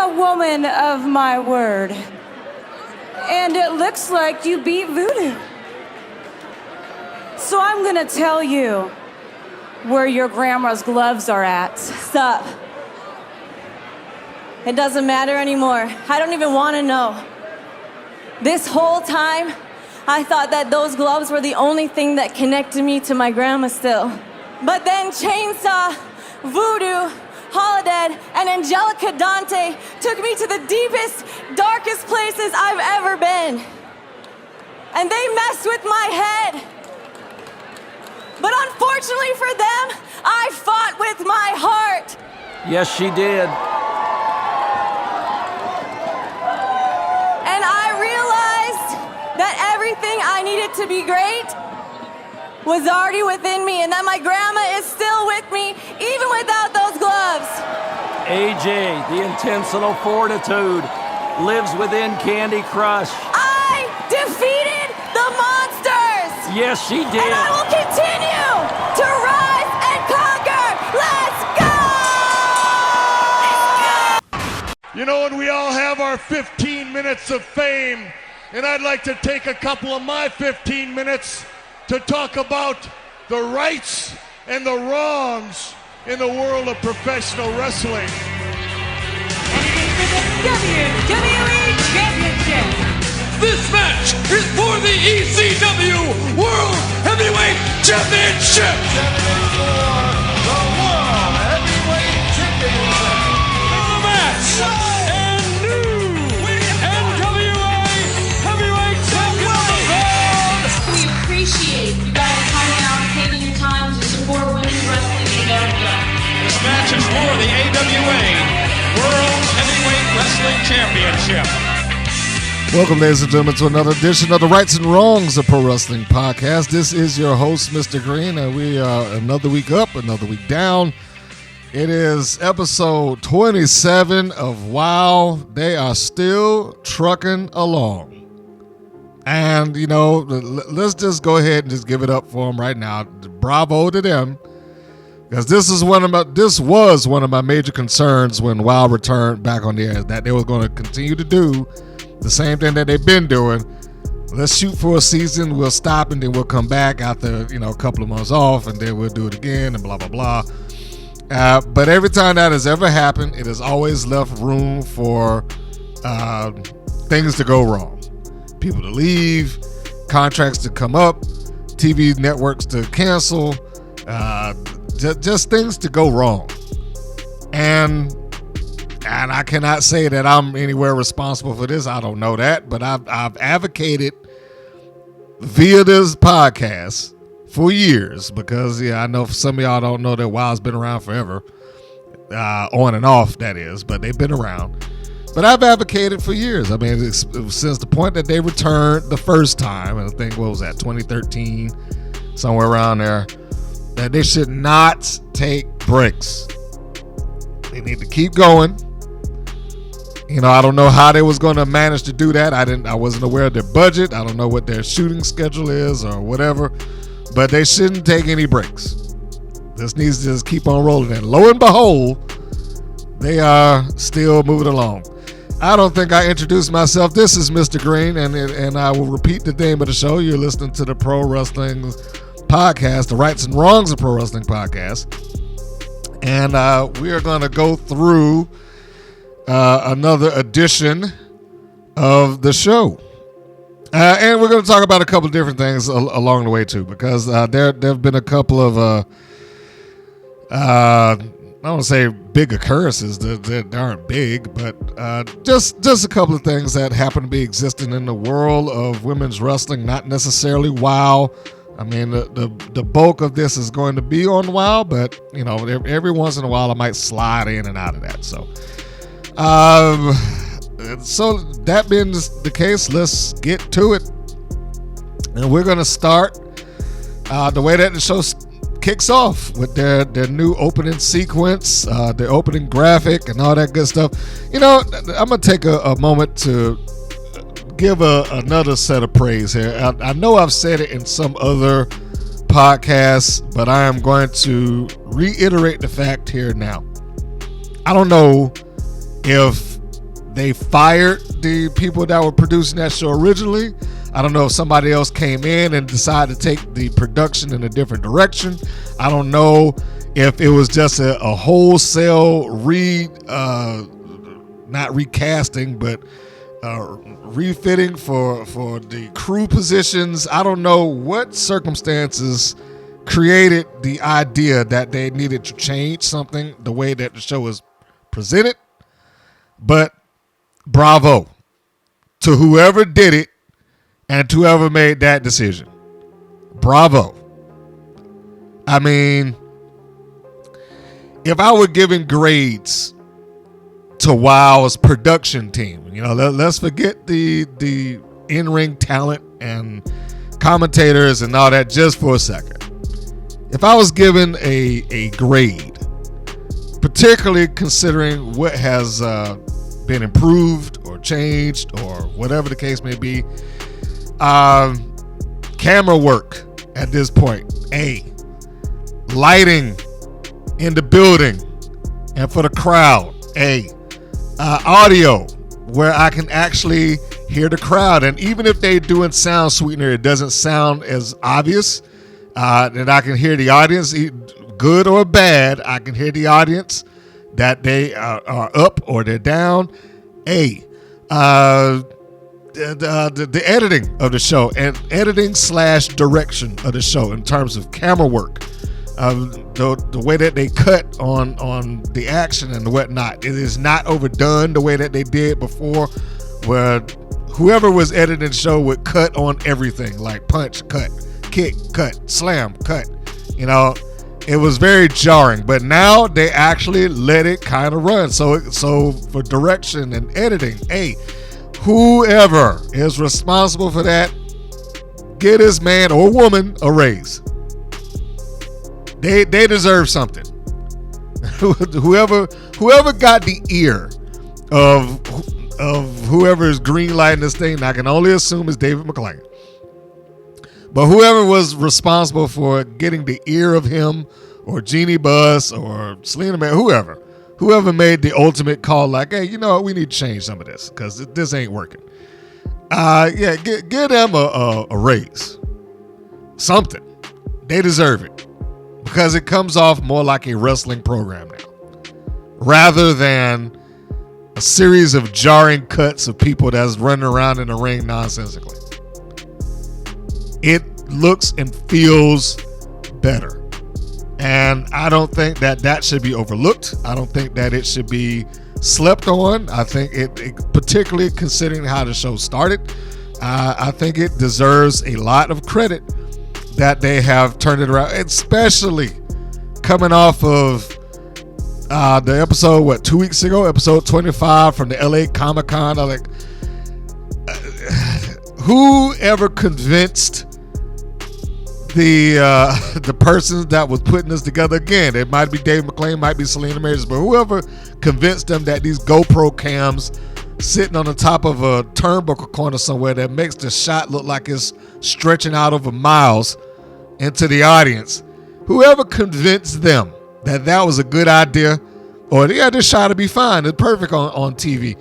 a woman of my word. And it looks like you beat voodoo. So I'm gonna tell you where your grandma's gloves are at. Stop. It doesn't matter anymore. I don't even want to know. This whole time, I thought that those gloves were the only thing that connected me to my grandma still. But then Chainsaw, Voodoo, Holodead, and Angelica Dante took me to the deepest, darkest places I've ever been. And they messed with my head. But unfortunately for them, I fought with my heart. Yes, she did. And I realized that everything I needed to be great was already within me, and that my grandma is still with me, even without those gloves. AJ, the intentional fortitude, lives within Kandi Krush. I defeated the monsters! Yes, she did. And I will continue to rise and conquer! Let's go! You know, and we all have our 15 minutes of fame, and I'd like to take a couple of my 15 minutes to talk about the rights and the wrongs in the world of professional wrestling. And it is for the WWE Championship. This match is for the ECW World Heavyweight Championship. For the World Heavyweight Championship. The match and new NWA Heavyweight Champion. We appreciate you guys coming out and taking your time to support women's wrestling in America. This match is for the AWA World Heavyweight Wrestling Championship. Welcome, ladies and gentlemen, to another edition of the Rights and Wrongs of Pro Wrestling Podcast. This is your host, Mr. Green, and we are another week up, another week down. It is episode 27 of WOW. They are still trucking along. And, you know, let's just go ahead and just give it up for them right now. Bravo to them. Because this was one of my major concerns when WOW returned back on the air, that they were going to continue to do the same thing that they've been doing. Let's shoot for a season, we'll stop, and then we'll come back after, you know, a couple of months off, and then we'll do it again, and blah, blah, blah. But every time that has ever happened, it has always left room for things to go wrong. People to leave, contracts to come up, TV networks to cancel, just things to go wrong. And I cannot say that I'm anywhere responsible for this. I don't know that, but I've advocated via this podcast for years because, yeah, I know some of y'all don't know that WOW's been around forever, on and off, that is, but they've been around. But I've advocated for years. I mean, since the point that they returned the first time, and I think, what was that, 2013, somewhere around there, that they should not take breaks. They need to keep going. You know, I don't know how they was going to manage to do that. I wasn't aware of their budget. I don't know what their shooting schedule is or whatever, but they shouldn't take any breaks. This needs to just keep on rolling. And lo and behold, they are still moving along. I don't think I introduced myself. This is Mr. Green, and I will repeat the name of the show. You're listening to the Pro Wrestling Podcast, the Rights and Wrongs of Pro Wrestling Podcast. And we are going to go through another edition of the show. And we're going to talk about a couple of different things along the way, too, because there have been a couple of, I don't want to say big occurrences that aren't big, but just a couple of things that happen to be existing in the world of women's wrestling, not necessarily WOW. I mean, the bulk of this is going to be on WOW, but, you know, every once in a while I might slide in and out of that. So that being the case, let's get to it. And we're going to start the way that the show kicks off with their new opening sequence, their opening graphic and all that good stuff. You know, I'm going to take a moment to give another set of praise here. I know I've said it in some other podcasts, but I am going to reiterate the fact here now. I don't know if they fired the people that were producing that show originally. I don't know if somebody else came in and decided to take the production in a different direction. I don't know if it was just a wholesale not recasting, but refitting for the crew positions. I don't know what circumstances created the idea that they needed to change something the way that the show was presented. But bravo to whoever did it and to whoever made that decision. Bravo. I mean, if I were giving grades to WoW's production team, let's forget the in-ring talent and commentators and all that just for a second. If I was given a grade, particularly considering what has been improved or changed or whatever the case may be, camera work at this point, A. Lighting in the building and for the crowd, A. Audio, where I can actually hear the crowd, and even if they're doing sound sweetener, it doesn't sound as obvious. That I can hear the audience, good or bad. I can hear the audience that they are up or they're down. The editing of the show and editing/direction of the show in terms of camera work, the way that they cut on the action and whatnot. It is not overdone the way that they did before, where whoever was editing the show would cut on everything, like punch, cut, kick, cut, slam, cut. It was very jarring, but now they actually let it kind of run. So for direction and editing, hey, whoever is responsible for that, get this man or woman a raise. They deserve something. Whoever got the ear of whoever is greenlighting this thing, I can only assume is David McClain. But whoever was responsible for getting the ear of him, or Jeannie Buss, or Selena Man, whoever made the ultimate call, like, hey, you know what, we need to change some of this because this ain't working. Give them a raise, something. They deserve it because it comes off more like a wrestling program now, rather than a series of jarring cuts of people that's running around in the ring nonsensically. It looks and feels better. And I don't think that should be overlooked. I don't think that it should be slept on. I think it particularly considering how the show started, I think it deserves a lot of credit that they have turned it around, especially coming off of the episode, 2 weeks ago, episode 25 from the LA Comic-Con. I'm like, whoever convinced the person that was putting this together, again, it might be Dave McClain, might be Selena Majors, but whoever convinced them that these GoPro cams sitting on the top of a turnbuckle corner somewhere that makes the shot look like it's stretching out over miles into the audience, whoever convinced them that was a good idea, or this shot will be fine, it's perfect on TV,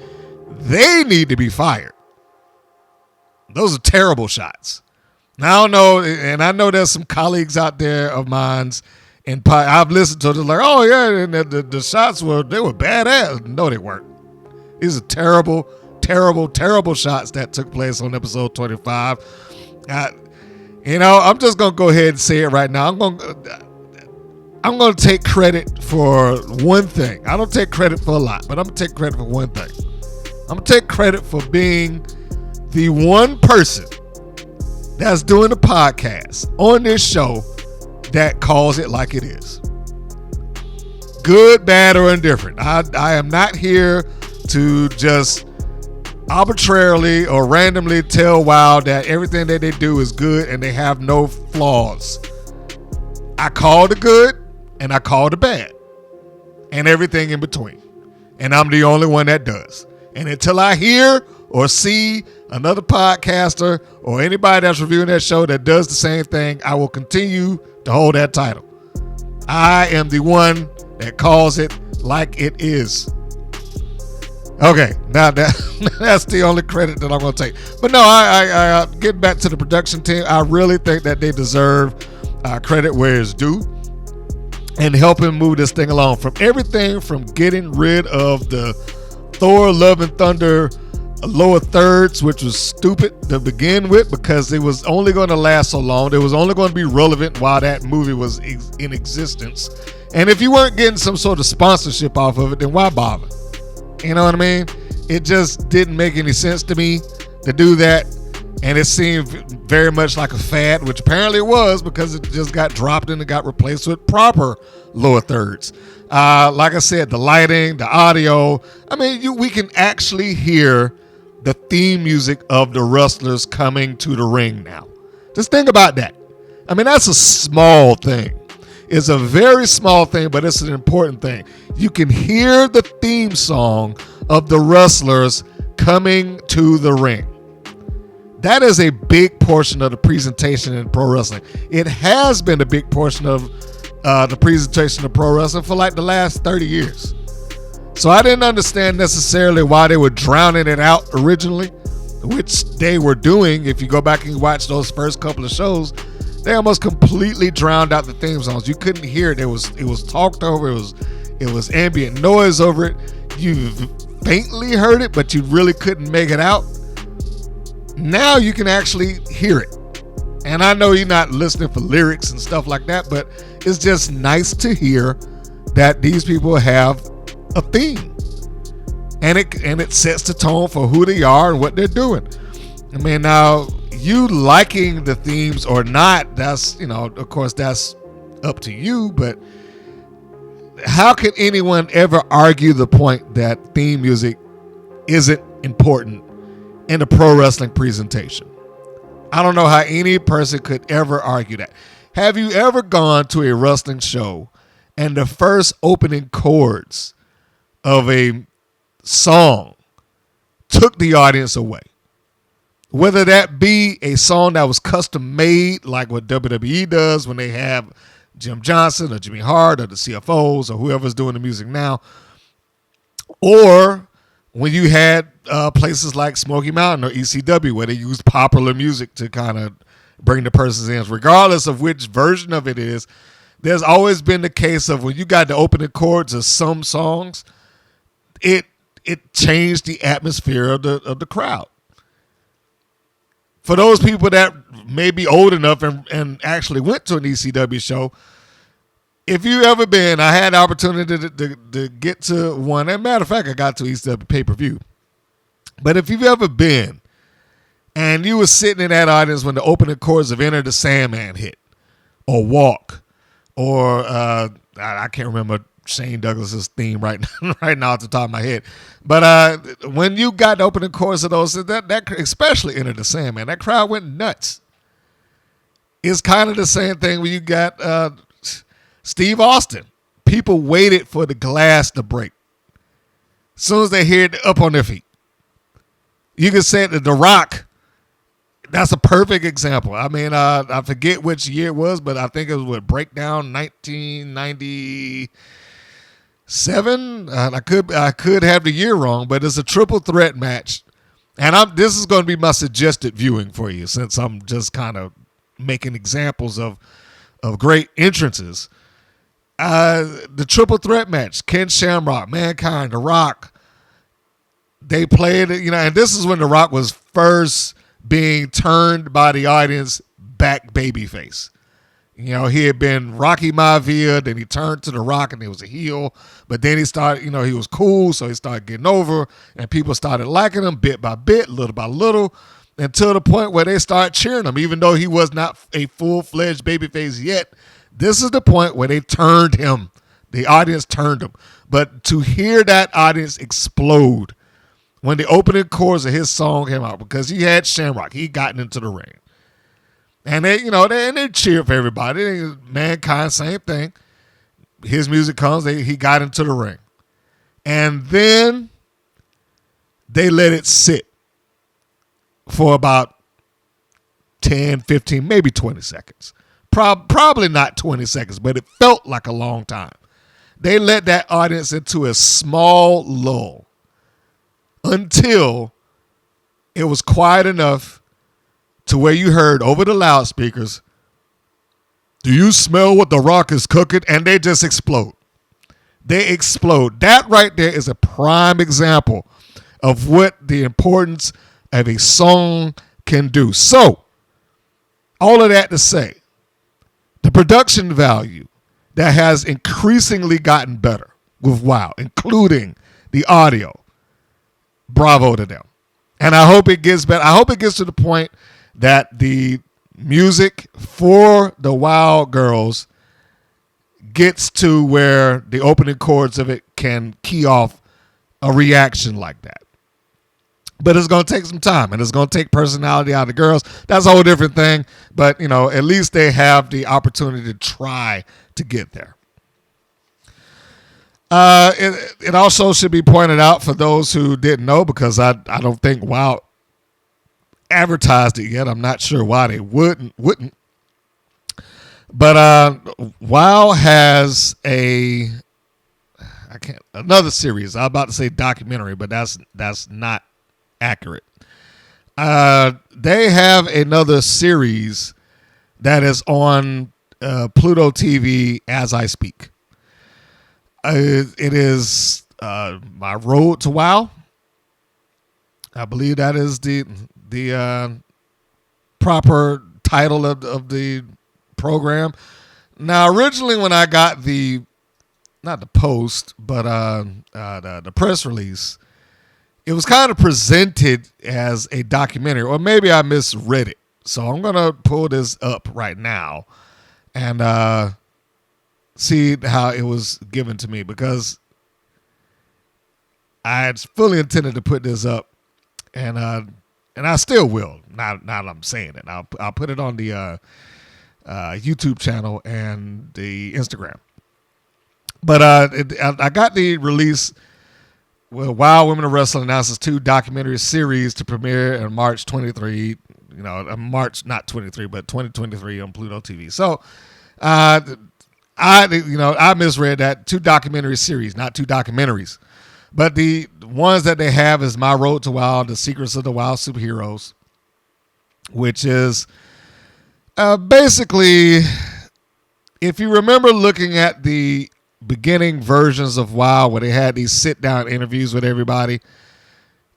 they need to be fired. Those are terrible shots. Now, I don't know, and I know there's some colleagues out there of mine, and I've listened to them like, oh yeah, and the shots were badass. No, they weren't. These are terrible, terrible, terrible shots that took place on episode 25. I'm just gonna go ahead and say it right now. I'm gonna take credit for one thing. I don't take credit for a lot, but I'm gonna take credit for one thing. I'm gonna take credit for being the one person that's doing the podcast on this show that calls it like it is. Good, bad, or indifferent. I am not here to just arbitrarily or randomly tell WoW that everything that they do is good and they have no flaws. I call the good and I call the bad and everything in between. And I'm the only one that does. And until I hear or see another podcaster or anybody that's reviewing that show that does the same thing, I will continue to hold that title. I am the one that calls it like it is. Okay, now that's the only credit that I'm going to take. But no, I get back to the production team. I really think that they deserve credit where it's due and helping move this thing along. From everything from getting rid of the Thor Love and Thunder lower thirds, which was stupid to begin with because it was only going to last so long. It was only going to be relevant while that movie was in existence. And if you weren't getting some sort of sponsorship off of it, then why bother? You know what I mean? It just didn't make any sense to me to do that. And it seemed very much like a fad, which apparently it was because it just got dropped and it got replaced with proper lower thirds. Like I said, the lighting, the audio. I mean, we can actually hear the theme music of the wrestlers coming to the ring now. Just think about that. I mean, that's a small thing. It's a very small thing, but it's an important thing. You can hear the theme song of the wrestlers coming to the ring. That is a big portion of the presentation in pro wrestling. It has been a big portion of the presentation of pro wrestling for like the last 30 years. So I didn't understand necessarily why they were drowning it out originally, which they were doing. If you go back and watch those first couple of shows, they almost completely drowned out the theme songs. You couldn't hear it. It was talked over. It was ambient noise over it. You faintly heard it, but you really couldn't make it out. Now you can actually hear it. And I know you're not listening for lyrics and stuff like that, but it's just nice to hear that these people have a theme. And it sets the tone for who they are and what they're doing. I mean, now, you liking the themes or not, that's, of course, that's up to you, but how can anyone ever argue the point that theme music isn't important in a pro wrestling presentation? I don't know how any person could ever argue that. Have you ever gone to a wrestling show and the first opening chords of a song took the audience away? Whether that be a song that was custom made, like what WWE does when they have Jim Johnson or Jimmy Hart or the CFOs or whoever's doing the music now, or when you had places like Smoky Mountain or ECW where they used popular music to kind of bring the person's in. Regardless of which version of it is, there's always been the case of when you got the opening chords of some songs, it changed the atmosphere of the crowd. For those people that may be old enough and actually went to an ECW show, if you ever been, I had the opportunity to get to one. As a matter of fact, I got to ECW pay-per-view. But if you've ever been and you were sitting in that audience when the opening chords of Enter the Sandman hit, or Walk, or I can't remember Shane Douglas's theme right now off the top of my head. But when you got the opening chorus of those, that especially Enter the Sandman, that crowd went nuts. It's kind of the same thing when you got Steve Austin. People waited for the glass to break. As soon as they hear it, up on their feet. You can say that The Rock, that's a perfect example. I mean, I forget which year it was, but I think it was with Breakdown 1990. I could have the year wrong, but it's a triple threat match, and this is going to be my suggested viewing for you since I'm just kind of making examples of great entrances. The triple threat match: Ken Shamrock, Mankind, The Rock. They played it, and this is when The Rock was first being turned by the audience back babyface. He had been Rocky Maivia, then he turned to The Rock and he was a heel. But then he started, he was cool, so he started getting over, and people started liking him bit by bit, little by little, until the point where they started cheering him, even though he was not a full-fledged babyface yet. This is the point where they turned him. The audience turned him. But to hear that audience explode when the opening chorus of his song came out, because he had Shamrock, he gotten into the ring. And they cheered for everybody. Mankind, same thing. His music comes, he got into the ring. And then they let it sit for about 10, 15, maybe 20 seconds. Probably not 20 seconds, but it felt like a long time. They let that audience into a small lull. until it was quiet enough to where you heard over the loudspeakers, "Do you smell what The Rock is cooking?" And they just explode. They explode. That right there is a prime example of what the importance of a song can do. So, all of that to say, the production value that has increasingly gotten better with WoW, including the audio, bravo to them. And I hope it gets better. I hope it gets to the point that the music for the WoW girls gets to where the opening chords of it can key off a reaction like that. But it's going to take some time, and it's going to take personality out of the girls. That's a whole different thing. But, you know, at least they have the opportunity to try to get there. It also should be pointed out for those who didn't know, because I don't think WoW advertised it yet. I'm not sure why they wouldn't. But WoW has another series. I'm about to say documentary, but that's not accurate. They have another series that is on Pluto TV as I speak. It is My Road to WoW. I believe that is the proper title of the program. Now, originally when I got not the post, but the press release, it was kind of presented as a documentary, or maybe I misread it. So I'm going to pull this up right now and see how it was given to me, because I had fully intended to put this up, and I still will. Now that I'm saying it, I'll put it on the YouTube channel and the Instagram. But I got the release. Well, WoW Women of Wrestling announces 2 documentary series to premiere in March 23. March not 23, but 2023 on Pluto TV. So, I misread that. 2 documentary series, not 2 documentaries. But the ones that they have is My Road to WoW, The Secrets of the WoW Superheroes, which is basically, if you remember looking at the beginning versions of WoW where they had these sit-down interviews with everybody,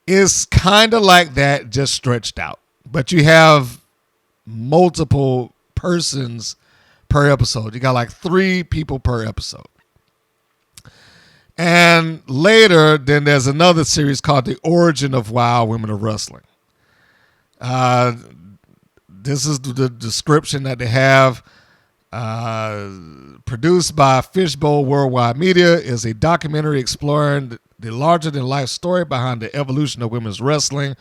it's kind of like that, just stretched out. But you have multiple persons per episode. You got like 3 people per episode. And later, then there's another series called The Origin of WoW Women of Wrestling. This is the description that they have. Produced by Fishbowl Worldwide Media, is a documentary exploring the larger-than-life story behind the evolution of women's wrestling,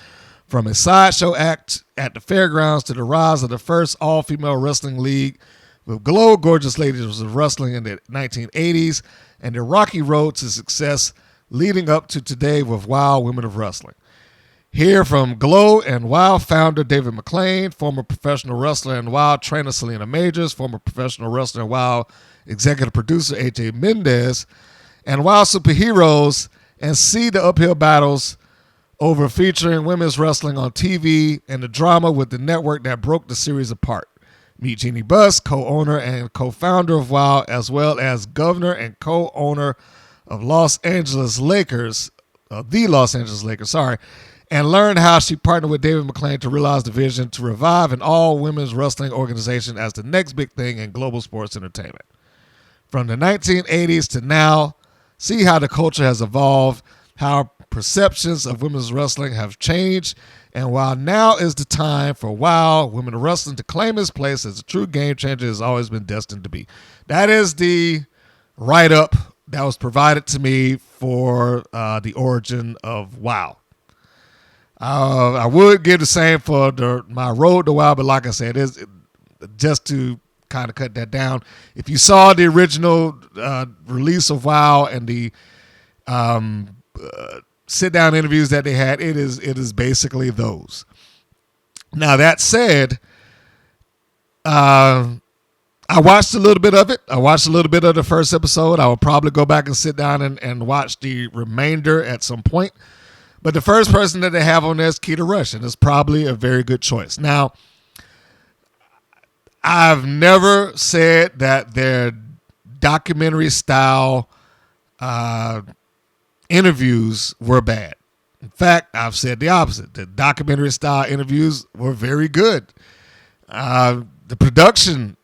from a sideshow act at the fairgrounds to the rise of the first all-female wrestling league with Glow Gorgeous Ladies of Wrestling in the 1980s, and the rocky road to success leading up to today with WoW Women of Wrestling. Hear from Glow and WoW founder David McClain, former professional wrestler and WoW trainer Selena Majors, former professional wrestler and WoW executive producer AJ Mendez, and WoW superheroes, and see the uphill battles over featuring women's wrestling on TV and the drama with the network that broke the series apart. Meet Jeannie Buss, co-owner and co-founder of WoW, as well as governor and co-owner of the Los Angeles Lakers, and learn how she partnered with David McClain to realize the vision to revive an all-women's wrestling organization as the next big thing in global sports entertainment. From the 1980s to now, see how the culture has evolved, how perceptions of women's wrestling have changed, and while now is the time for WoW Women of Wrestling to claim its place as a true game changer it has always been destined to be. That is the write-up that was provided to me for the origin of WoW. I would give the same for My Road to WoW, but like I said, it's just to kind of cut that down. If you saw the original release of WoW and the sit-down interviews that they had, it is basically those. Now, that said, I watched a little bit of it. I watched a little bit of the first episode. I will probably go back and sit down and watch the remainder at some point. But the first person that they have on there is Keita Rush, and it's probably a very good choice. Now, I've never said that their documentary style interviews were bad. In fact, I've said the opposite. The documentary style interviews were very good. The production,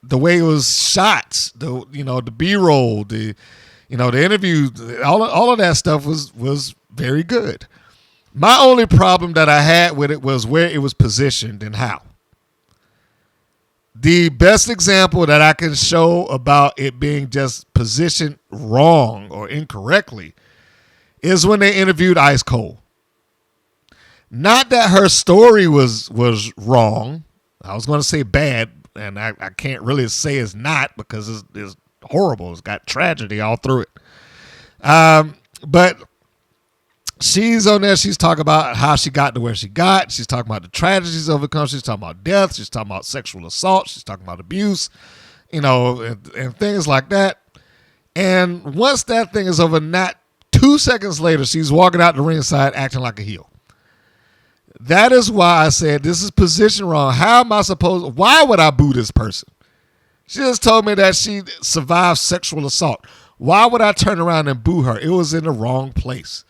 the way it was shot, the B-roll, the interview, all of that stuff was very good. My only problem that I had with it was where it was positioned and how. The best example that I can show about it being just positioned wrong or incorrectly is when they interviewed Ice Cold. Not that her story was wrong. I was going to say bad, and I can't really say it's not because it's horrible. It's got tragedy all through it. But she's on there. She's talking about how she got to where she got. She's talking about the tragedies overcome. She's talking about death. She's talking about sexual assault. She's talking about abuse, and things like that. And once that thing is over, not 2 seconds later, she's walking out the ringside acting like a heel. That is why I said this is positioned wrong. How am I supposed? Why would I boo this person? She just told me that she survived sexual assault. Why would I turn around and boo her? It was in the wrong place.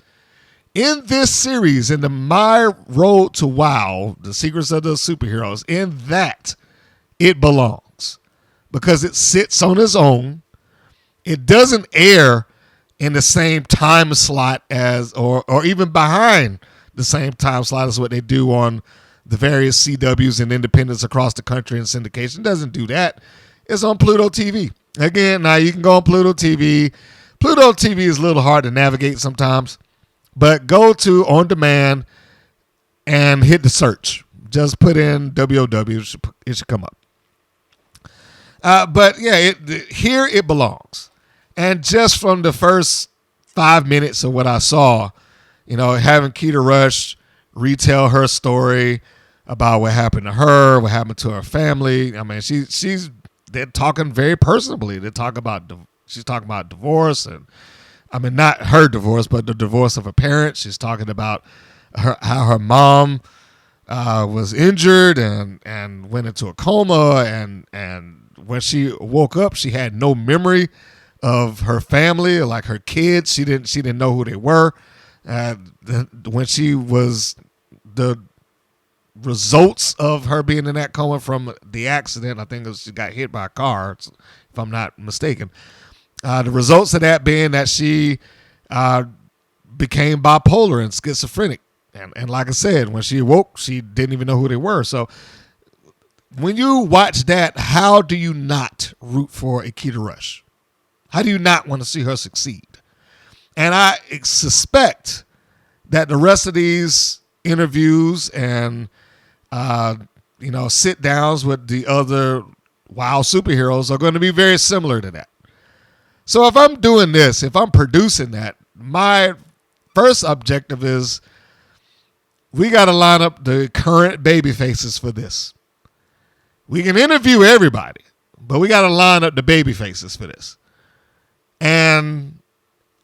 In this series, in the My Road to WoW, The Secrets of the Superheroes, in that, it belongs. Because it sits on its own. It doesn't air in the same time slot as, or even behind the same time slot as what they do on the various CWs and independents across the country and syndication. It doesn't do that. It's on Pluto TV. Again, now you can go on Pluto TV. Pluto TV is a little hard to navigate sometimes, but go to On Demand and hit the search. Just put in WOW. It should come up. But yeah, here it belongs. And just from the first 5 minutes of what I saw, having Keita Rush retell her story about what happened to her, what happened to her family. I mean, they're talking very personally. She's talking about divorce, and I mean, not her divorce, but the divorce of her parents. She's talking about how her mom was injured and went into a coma, and when she woke up, she had no memory of her family, like her kids. She didn't know who they were. When she was the results of her being in that coma from the accident, I think she got hit by a car, if I'm not mistaken. The results of that being that she became bipolar and schizophrenic. And like I said, when she awoke, she didn't even know who they were. So when you watch that, how do you not root for a Keita Rush? How do you not want to see her succeed? And I suspect that the rest of these interviews and sit downs with the other WoW superheroes are going to be very similar to that. So if I'm doing this, if I'm producing that, my first objective is we got to line up the current baby faces for this. We can interview everybody, but we got to line up the baby faces for this. And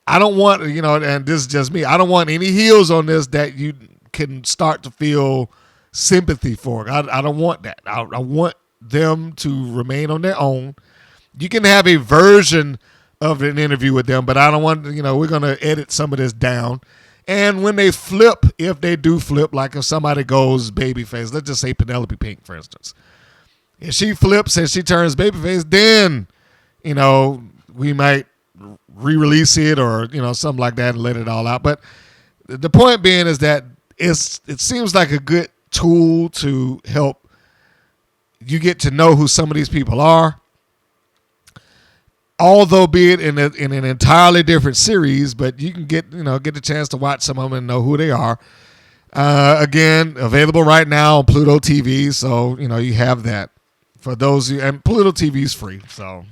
I don't want, and this is just me, I don't want any heels on this that you can start to feel sympathy for. I don't want that. I want them to remain on their own. You can have a version of an interview with them, but I don't want, we're going to edit some of this down. And when they flip, if they do flip, like if somebody goes babyface, let's just say Penelope Pink, for instance. If she flips and she turns babyface, then, we might re-release it or something like that and let it all out. But the point being is that it seems like a good tool to help you get to know who some of these people are, although be it in an entirely different series. But you can get the chance to watch some of them and know who they are. Again, available right now on Pluto TV, so you have that for those and Pluto TV is free, so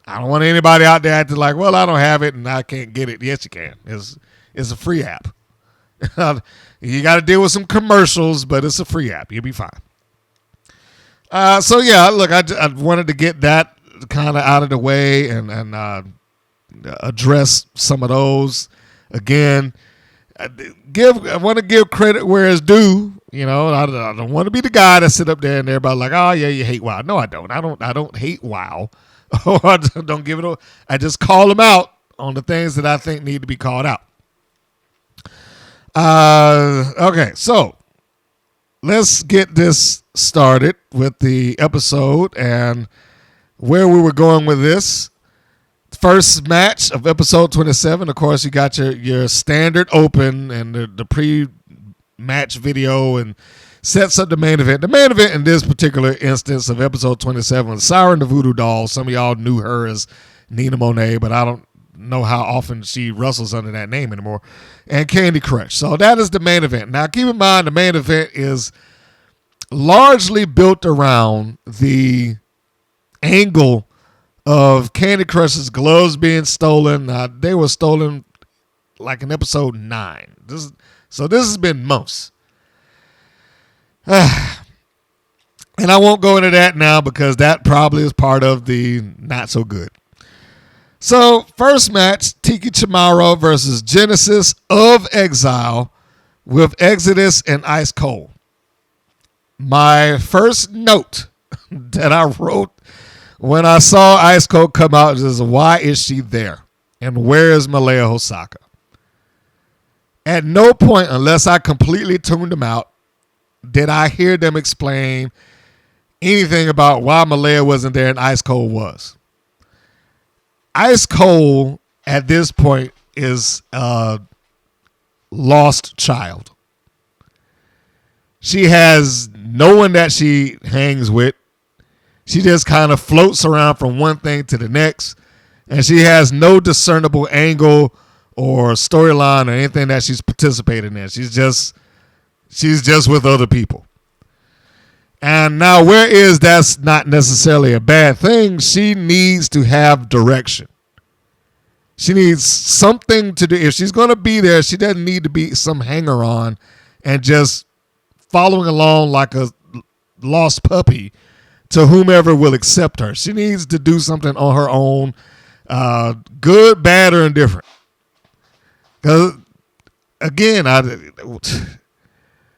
I don't want anybody out there acting like, well, I don't have it and I can't get it. Yes, you can. It's a free app. You got to deal with some commercials, but it's a free app. You'll be fine. So yeah, look, I wanted to get that kind of out of the way and address some of those. Again, I want to give credit where it's due. You know, I don't want to be the guy that sit up there and everybody like, oh yeah, you hate WoW. No, I don't. I don't hate WoW. I don't give it. I just call them out on the things that I think need to be called out. Okay, so let's get this started with the episode and where we were going with this. First match of episode 27. Of course, you got your standard open and the pre-match video and sets up the main event. The main event in this particular instance of episode 27 was Siren The VooDoo Doll. Some of y'all knew her as Nina Monet, but I don't know how often she wrestles under that name anymore. And Kandi Krush. So that is the main event. Now, keep in mind, the main event is largely built around the angle of Kandi Krush's gloves being stolen. They were stolen like in episode 9. So this has been months. And I won't go into that now because that probably is part of the not so good. So first match, Tiki Chamorro versus Genesis of Exile with Exodus and Ice Cold. My first note that I wrote when I saw Ice Cold come out is, why is she there? And where is Malia Hosaka? At no point, unless I completely tuned them out, did I hear them explain anything about why Malia wasn't there and Ice Cold was. Ice Cold at this point is a lost child. She has no one that she hangs with. She just kind of floats around from one thing to the next, and she has no discernible angle or storyline or anything that she's participating in. She's just with other people. And now, whereas that's not necessarily a bad thing, she needs to have direction. She needs something to do. If she's going to be there, she doesn't need to be some hanger-on and just following along like a lost puppy to whomever will accept her. She needs to do something on her own, good, bad, or indifferent. Because, again,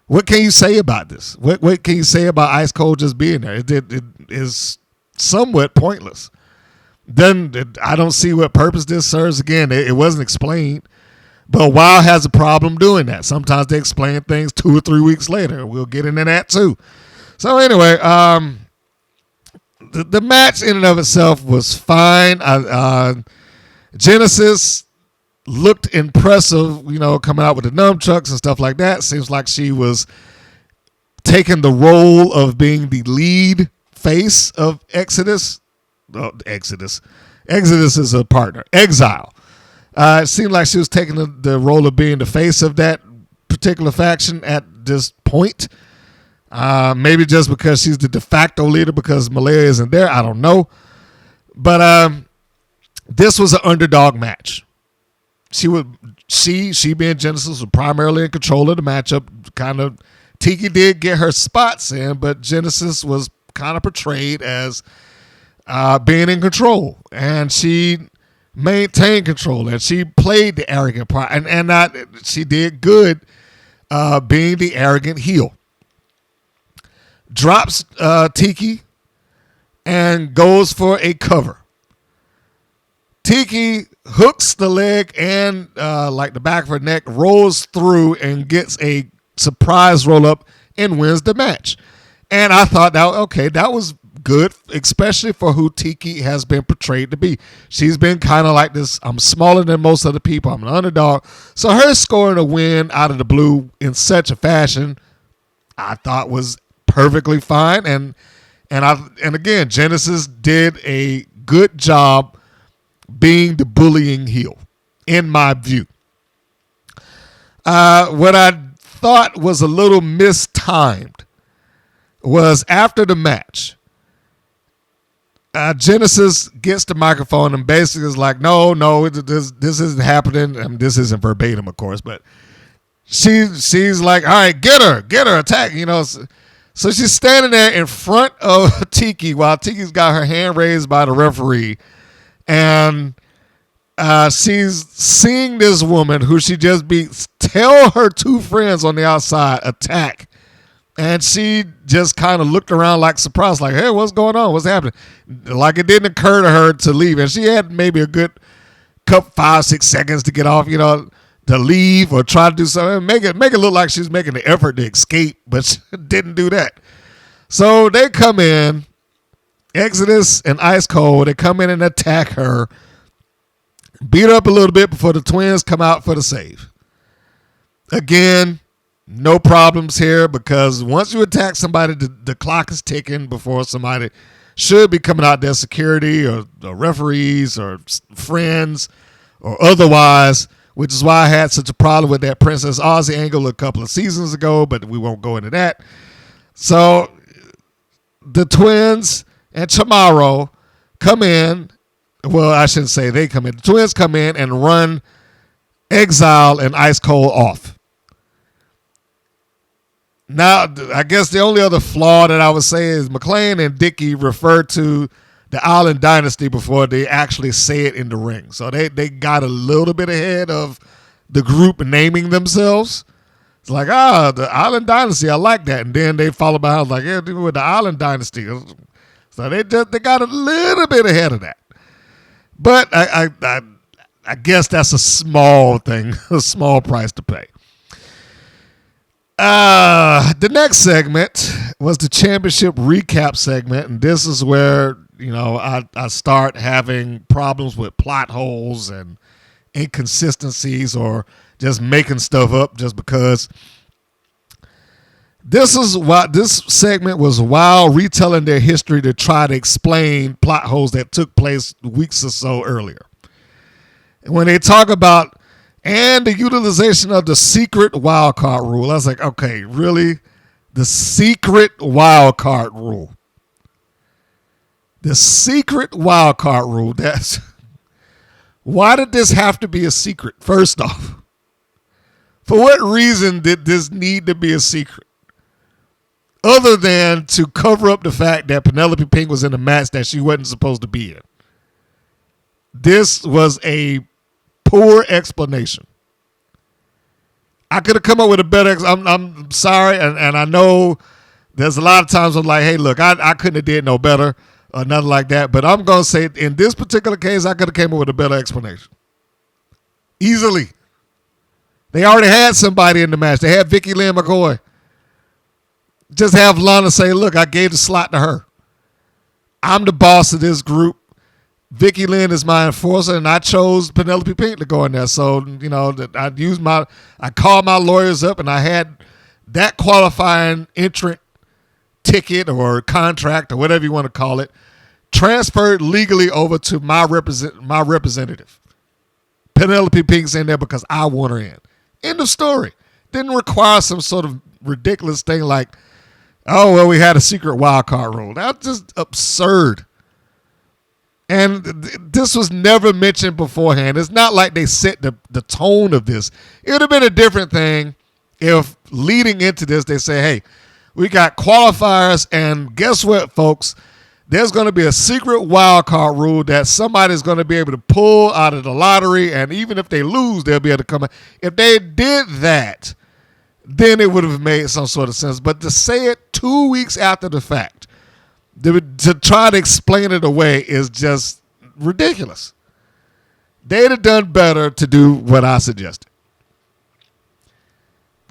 what can you say about this? What can you say about Ice Cold just being there? It is somewhat pointless. Then I don't see what purpose this serves. Again, it wasn't explained. But WoW has a problem doing that. Sometimes they explain things 2 or 3 weeks later. We'll get into that too. So anyway, the match in and of itself was fine. Genesis looked impressive, coming out with the nunchucks and stuff like that. Seems like she was taking the role of being the lead face of Exodus. Oh, Exodus is a partner. Exile. It seemed like she was taking the role of being the face of that particular faction at this point. Maybe just because she's the de facto leader because Malia isn't there. I don't know. But this was an underdog match. She being Genesis was primarily in control of the matchup. Kind of Tiki did get her spots in, but Genesis was kind of portrayed as being in control, and she maintained control, and she played the arrogant part, and she did good being the arrogant heel. Drops Tiki and goes for a cover. Tiki hooks the leg and like the back of her neck, rolls through and gets a surprise roll up and wins the match. And I thought that was good, especially for who Tiki has been portrayed to be. She's been kind of like this, I'm smaller than most other people, I'm an underdog. So her scoring a win out of the blue in such a fashion, I thought was perfectly fine. And again, Genesis did a good job being the bullying heel, in my view. What I thought was a little mistimed was after the match, Genesis gets the microphone and basically is like, no, this isn't happening. This isn't verbatim, of course, but she's like, all right, get her, attack, So she's standing there in front of Tiki while Tiki's got her hand raised by the referee, and she's seeing this woman who she just beat until her two friends on the outside attack. And she just kind of looked around like surprised, like, hey, what's going on? What's happening? Like it didn't occur to her to leave. And she had maybe a good 5-6 seconds to get off, to leave or try to do something. Make it look like she was making the effort to escape, but she didn't do that. So they come in, Exodus and Ice Cold, they come in and attack her, beat her up a little bit before the twins come out for the save. Again, no problems here because once you attack somebody, the clock is ticking before somebody should be coming out there, security or referees or friends or otherwise, which is why I had such a problem with that Princess Aussie angle a couple of seasons ago, but we won't go into that. So the twins and Chamorro come in. Well, I shouldn't say they come in. The twins come in and run Exile and Ice Cold off. Now, I guess the only other flaw that I would say is McClain and Dickey refer to the Island Dynasty before they actually say it in the ring. So they got a little bit ahead of the group naming themselves. It's like, the Island Dynasty, I like that. And then they follow behind like, yeah, with the Island Dynasty. So they got a little bit ahead of that. But I guess that's a small thing, a small price to pay. The next segment was the championship recap segment, and this is where I start having problems with plot holes and inconsistencies or just making stuff up just because. This segment was while retelling their history to try to explain plot holes that took place weeks or so earlier. And when they talk about and the utilization of the secret wildcard rule. I was like, okay, really? The secret wildcard rule. The secret wildcard rule. Why did this have to be a secret, first off? For what reason did this need to be a secret? Other than to cover up the fact that Penelope Pink was in a match that she wasn't supposed to be in. This was a poor explanation. I could have come up with a better. I'm sorry, and I know there's a lot of times I'm like, hey, look, I couldn't have did no better or nothing like that. But I'm gonna say in this particular case, I could have came up with a better explanation. Easily. They already had somebody in the match. They had Vicky Lynn McCoy. Just have Lana say, look, I gave the slot to her. I'm the boss of this group. Vicky Lynn is my enforcer, and I chose Penelope Pink to go in there. So, I called my lawyers up, and I had that qualifying entrant ticket or contract or whatever you want to call it transferred legally over to my representative. Penelope Pink's in there because I want her in. End of story. Didn't require some sort of ridiculous thing like, oh, well, we had a secret wild card rule. That's just absurd. And this was never mentioned beforehand. It's not like they set the tone of this. It would have been a different thing if leading into this, they say, hey, we got qualifiers, and guess what, folks? There's going to be a secret wild card rule that somebody's going to be able to pull out of the lottery, and even if they lose, they'll be able to come in. If they did that, then it would have made some sort of sense. But to say it 2 weeks after the fact, to try to explain it away is just ridiculous. They'd have done better to do what I suggested.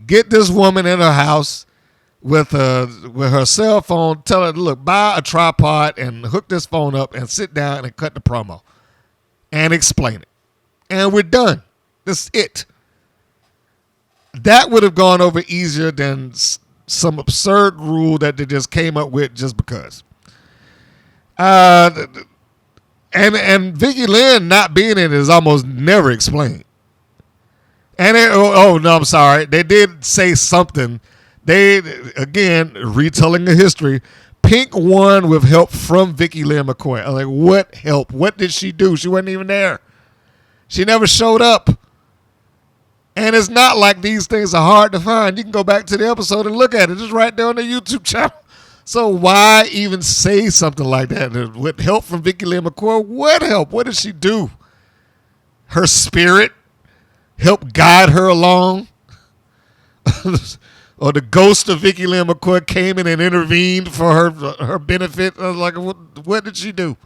Get this woman in her house with her cell phone, tell her, look, buy a tripod and hook this phone up and sit down and cut the promo and explain it. And we're done. That's it. That would have gone over easier than some absurd rule that they just came up with just because. And Vicky Lynn not being in it is almost never explained. And I'm sorry. They did say something. They, again, retelling the history. Pink won with help from Vicky Lynn McCoy. I'm like, what help? What did she do? She wasn't even there. She never showed up. And it's not like these things are hard to find. You can go back to the episode and look at it. It's right there on the YouTube channel. So why even say something like that? With help from Vicky Lynn McCoy, what help? What did she do? Her spirit help guide her along? or the ghost of Vicky Lynn McCoy came in and intervened for her benefit. I was like, what did she do?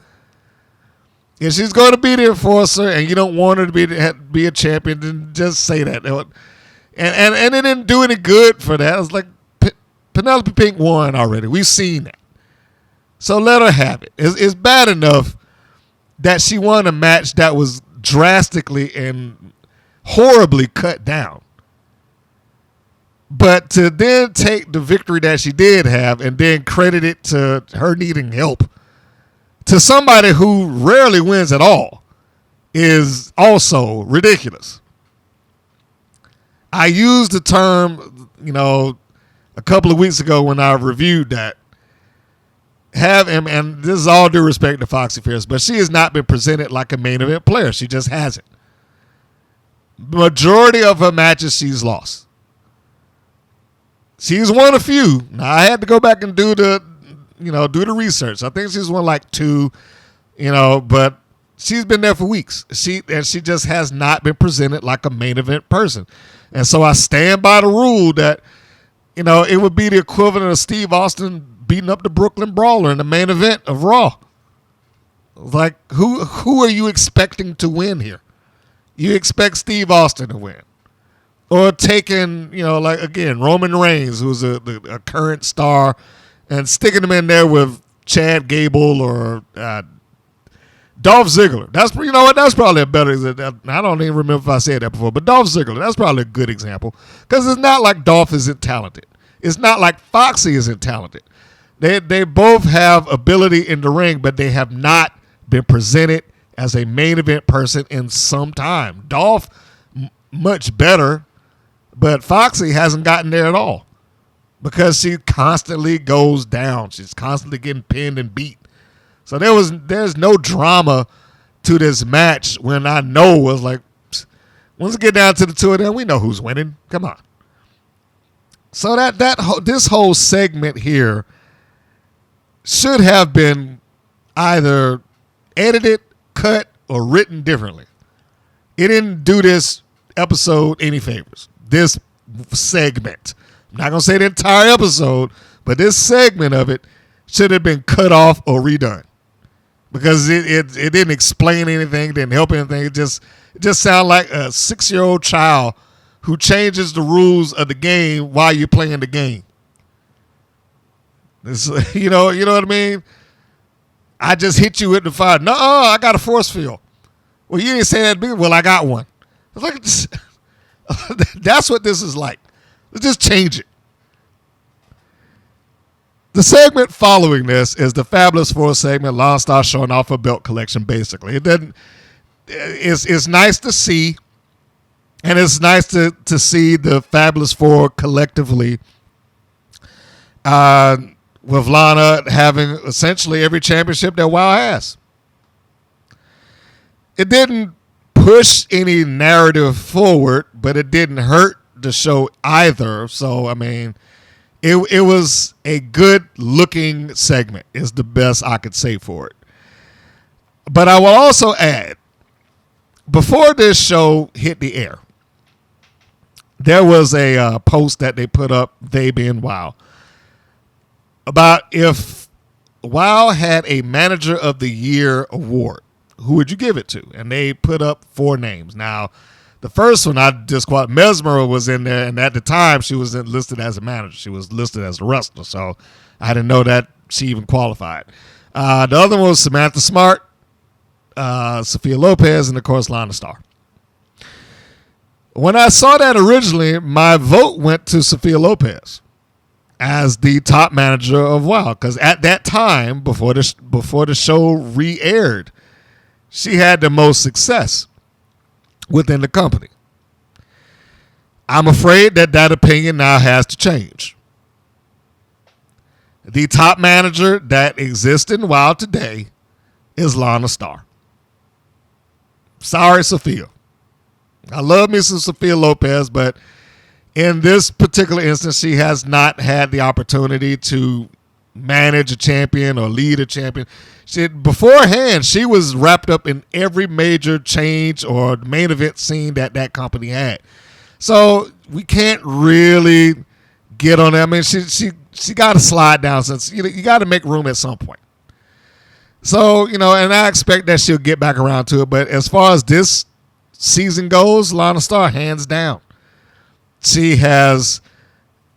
If she's going to be the enforcer and you don't want her to be a champion, then just say that. And it didn't do any good for that. It was like Penelope Pink won already. We've seen that. So let her have it. It's bad enough that she won a match that was drastically and horribly cut down. But to then take the victory that she did have and then credit it to her needing help to somebody who rarely wins at all is also ridiculous. I used the term, a couple of weeks ago when I reviewed that. And this is all due respect to Foxy Fierce, but she has not been presented like a main event player. She just hasn't. Majority of her matches she's lost. She's won a few. Now I had to go back and do the research. I think she's won like 2, but she's been there for weeks. She just has not been presented like a main event person. And so I stand by the rule that, it would be the equivalent of Steve Austin beating up the Brooklyn Brawler in the main event of Raw. Like, who are you expecting to win here? You expect Steve Austin to win. Or taking, Roman Reigns, who's a current star, and sticking him in there with Chad Gable or Dolph Ziggler. That's probably a better example. I don't even remember if I said that before, but Dolph Ziggler, that's probably a good example. Because it's not like Dolph isn't talented. It's not like Foxy isn't talented. They both have ability in the ring, but they have not been presented as a main event person in some time. Dolph, much better, but Foxy hasn't gotten there at all because she constantly goes down. She's constantly getting pinned and beat. So there's no drama to this match when I know it was like, once we get down to the two of them, we know who's winning. Come on. So this whole segment here should have been either edited, cut, or written differently. It didn't do this episode any favors. This segment. I'm not going to say the entire episode, but this segment of it should have been cut off or redone. Because it didn't explain anything, didn't help anything. It just sounded like a 6-year-old child who changes the rules of the game while you're playing the game. You know what I mean? I just hit you with the fire. No, I got a force field. Well, you didn't say that big. Well, I got one. It's like that's what this is like. Let's just change it. The segment following this is the Fabulous Four segment. Lon Star showing off a belt collection. Basically, it's nice to see, and it's nice to see the Fabulous Four collectively. With Lana having essentially every championship that WoW has. It didn't push any narrative forward, but it didn't hurt the show either. So, it was a good looking segment is the best I could say for it. But I will also add, before this show hit the air, there was a post that they put up, they being WoW, about if WoW had a Manager of the Year award, who would you give it to? And they put up 4 names. Now, the first one, Mesmer was in there, and at the time, she wasn't listed as a manager. She was listed as a wrestler, so I didn't know that she even qualified. The other one was Samantha Smart, Sophia Lopez, and, of course, Lana Starr. When I saw that originally, my vote went to Sophia Lopez as the top manager of WoW, because at that time, before the show re-aired, she had the most success within the company. I'm afraid that opinion now has to change. The top manager that exists in WoW today is Lana Starr. Sorry, Sophia. I love me some Sophia Lopez, but in this particular instance, she has not had the opportunity to manage a champion or lead a champion. Beforehand, she was wrapped up in every major change or main event scene that company had. So we can't really get on that. I mean, she got to slide down since you got to make room at some point. So, and I expect that she'll get back around to it. But as far as this season goes, Lana Starr, hands down. She has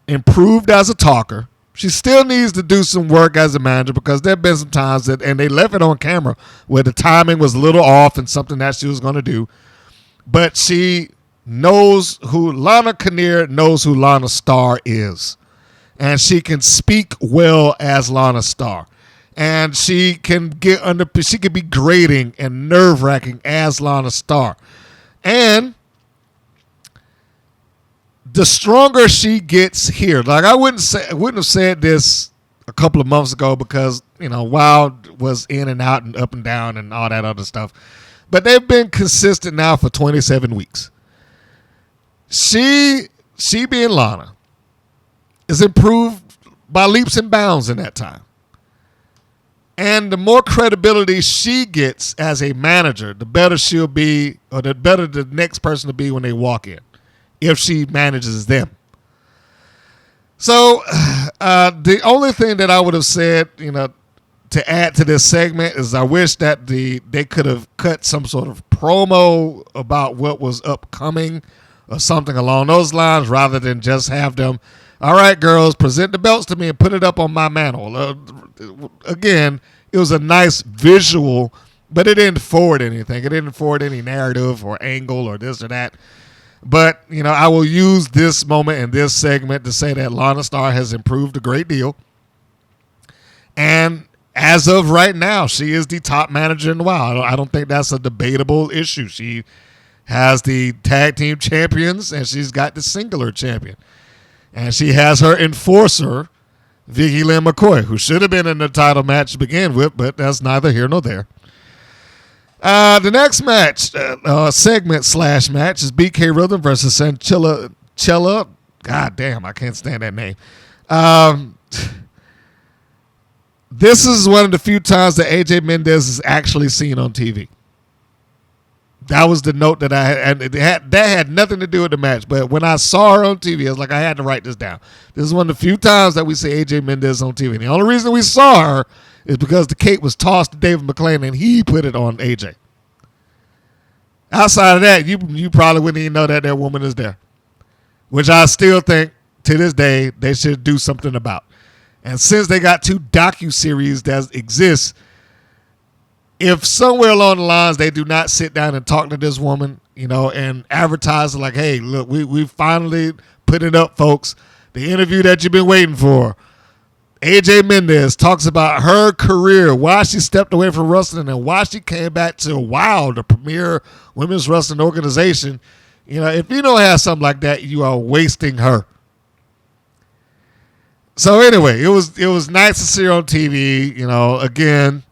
improved as a talker. She still needs to do some work as a manager because there have been some times and they left it on camera where the timing was a little off and something that she was going to do. But she knows Lana Kinnear knows who Lana Starr is. And she can speak well as Lana Starr. And she can be grating and nerve-wracking as Lana Starr. And the stronger she gets here, like I wouldn't have said this a couple of months ago because, Wild was in and out and up and down and all that other stuff. But they've been consistent now for 27 weeks. She being Lana is improved by leaps and bounds in that time. And the more credibility she gets as a manager, the better she'll be, or the better the next person will be when they walk in, if she manages them. So the only thing that I would have said, to add to this segment is I wish that they could have cut some sort of promo about what was upcoming or something along those lines rather than just have them, all right, girls, present the belts to me and put it up on my mantle. Again, it was a nice visual, but it didn't forward anything. It didn't forward any narrative or angle or this or that. But, I will use this moment and this segment to say that Lana Starr has improved a great deal. And as of right now, she is the top manager in the WoW. I don't think that's a debatable issue. She has the tag team champions and she's got the singular champion. And she has her enforcer, Vicky Lynn McCoy, who should have been in the title match to begin with, but that's neither here nor there. The next match, segment/match, is BK Rhythm versus Chantilly Chella. God damn, I can't stand that name. This is one of the few times that AJ Mendez is actually seen on TV. That was the note that I had, and that had nothing to do with the match. But when I saw her on TV, I was like, I had to write this down. This is one of the few times that we see AJ Mendez on TV. And the only reason we saw her is because the cape was tossed to David McClain and he put it on AJ. Outside of that, you probably wouldn't even know that woman is there, which I still think to this day they should do something about. And since they got 2 docuseries that exist, if somewhere along the lines they do not sit down and talk to this woman, and advertise like, hey, look, we finally put it up, folks. The interview that you've been waiting for. AJ Mendez talks about her career, why she stepped away from wrestling and why she came back to WOW, the premier women's wrestling organization. If you don't have something like that, you are wasting her. So anyway, it was nice to see her on TV. Again,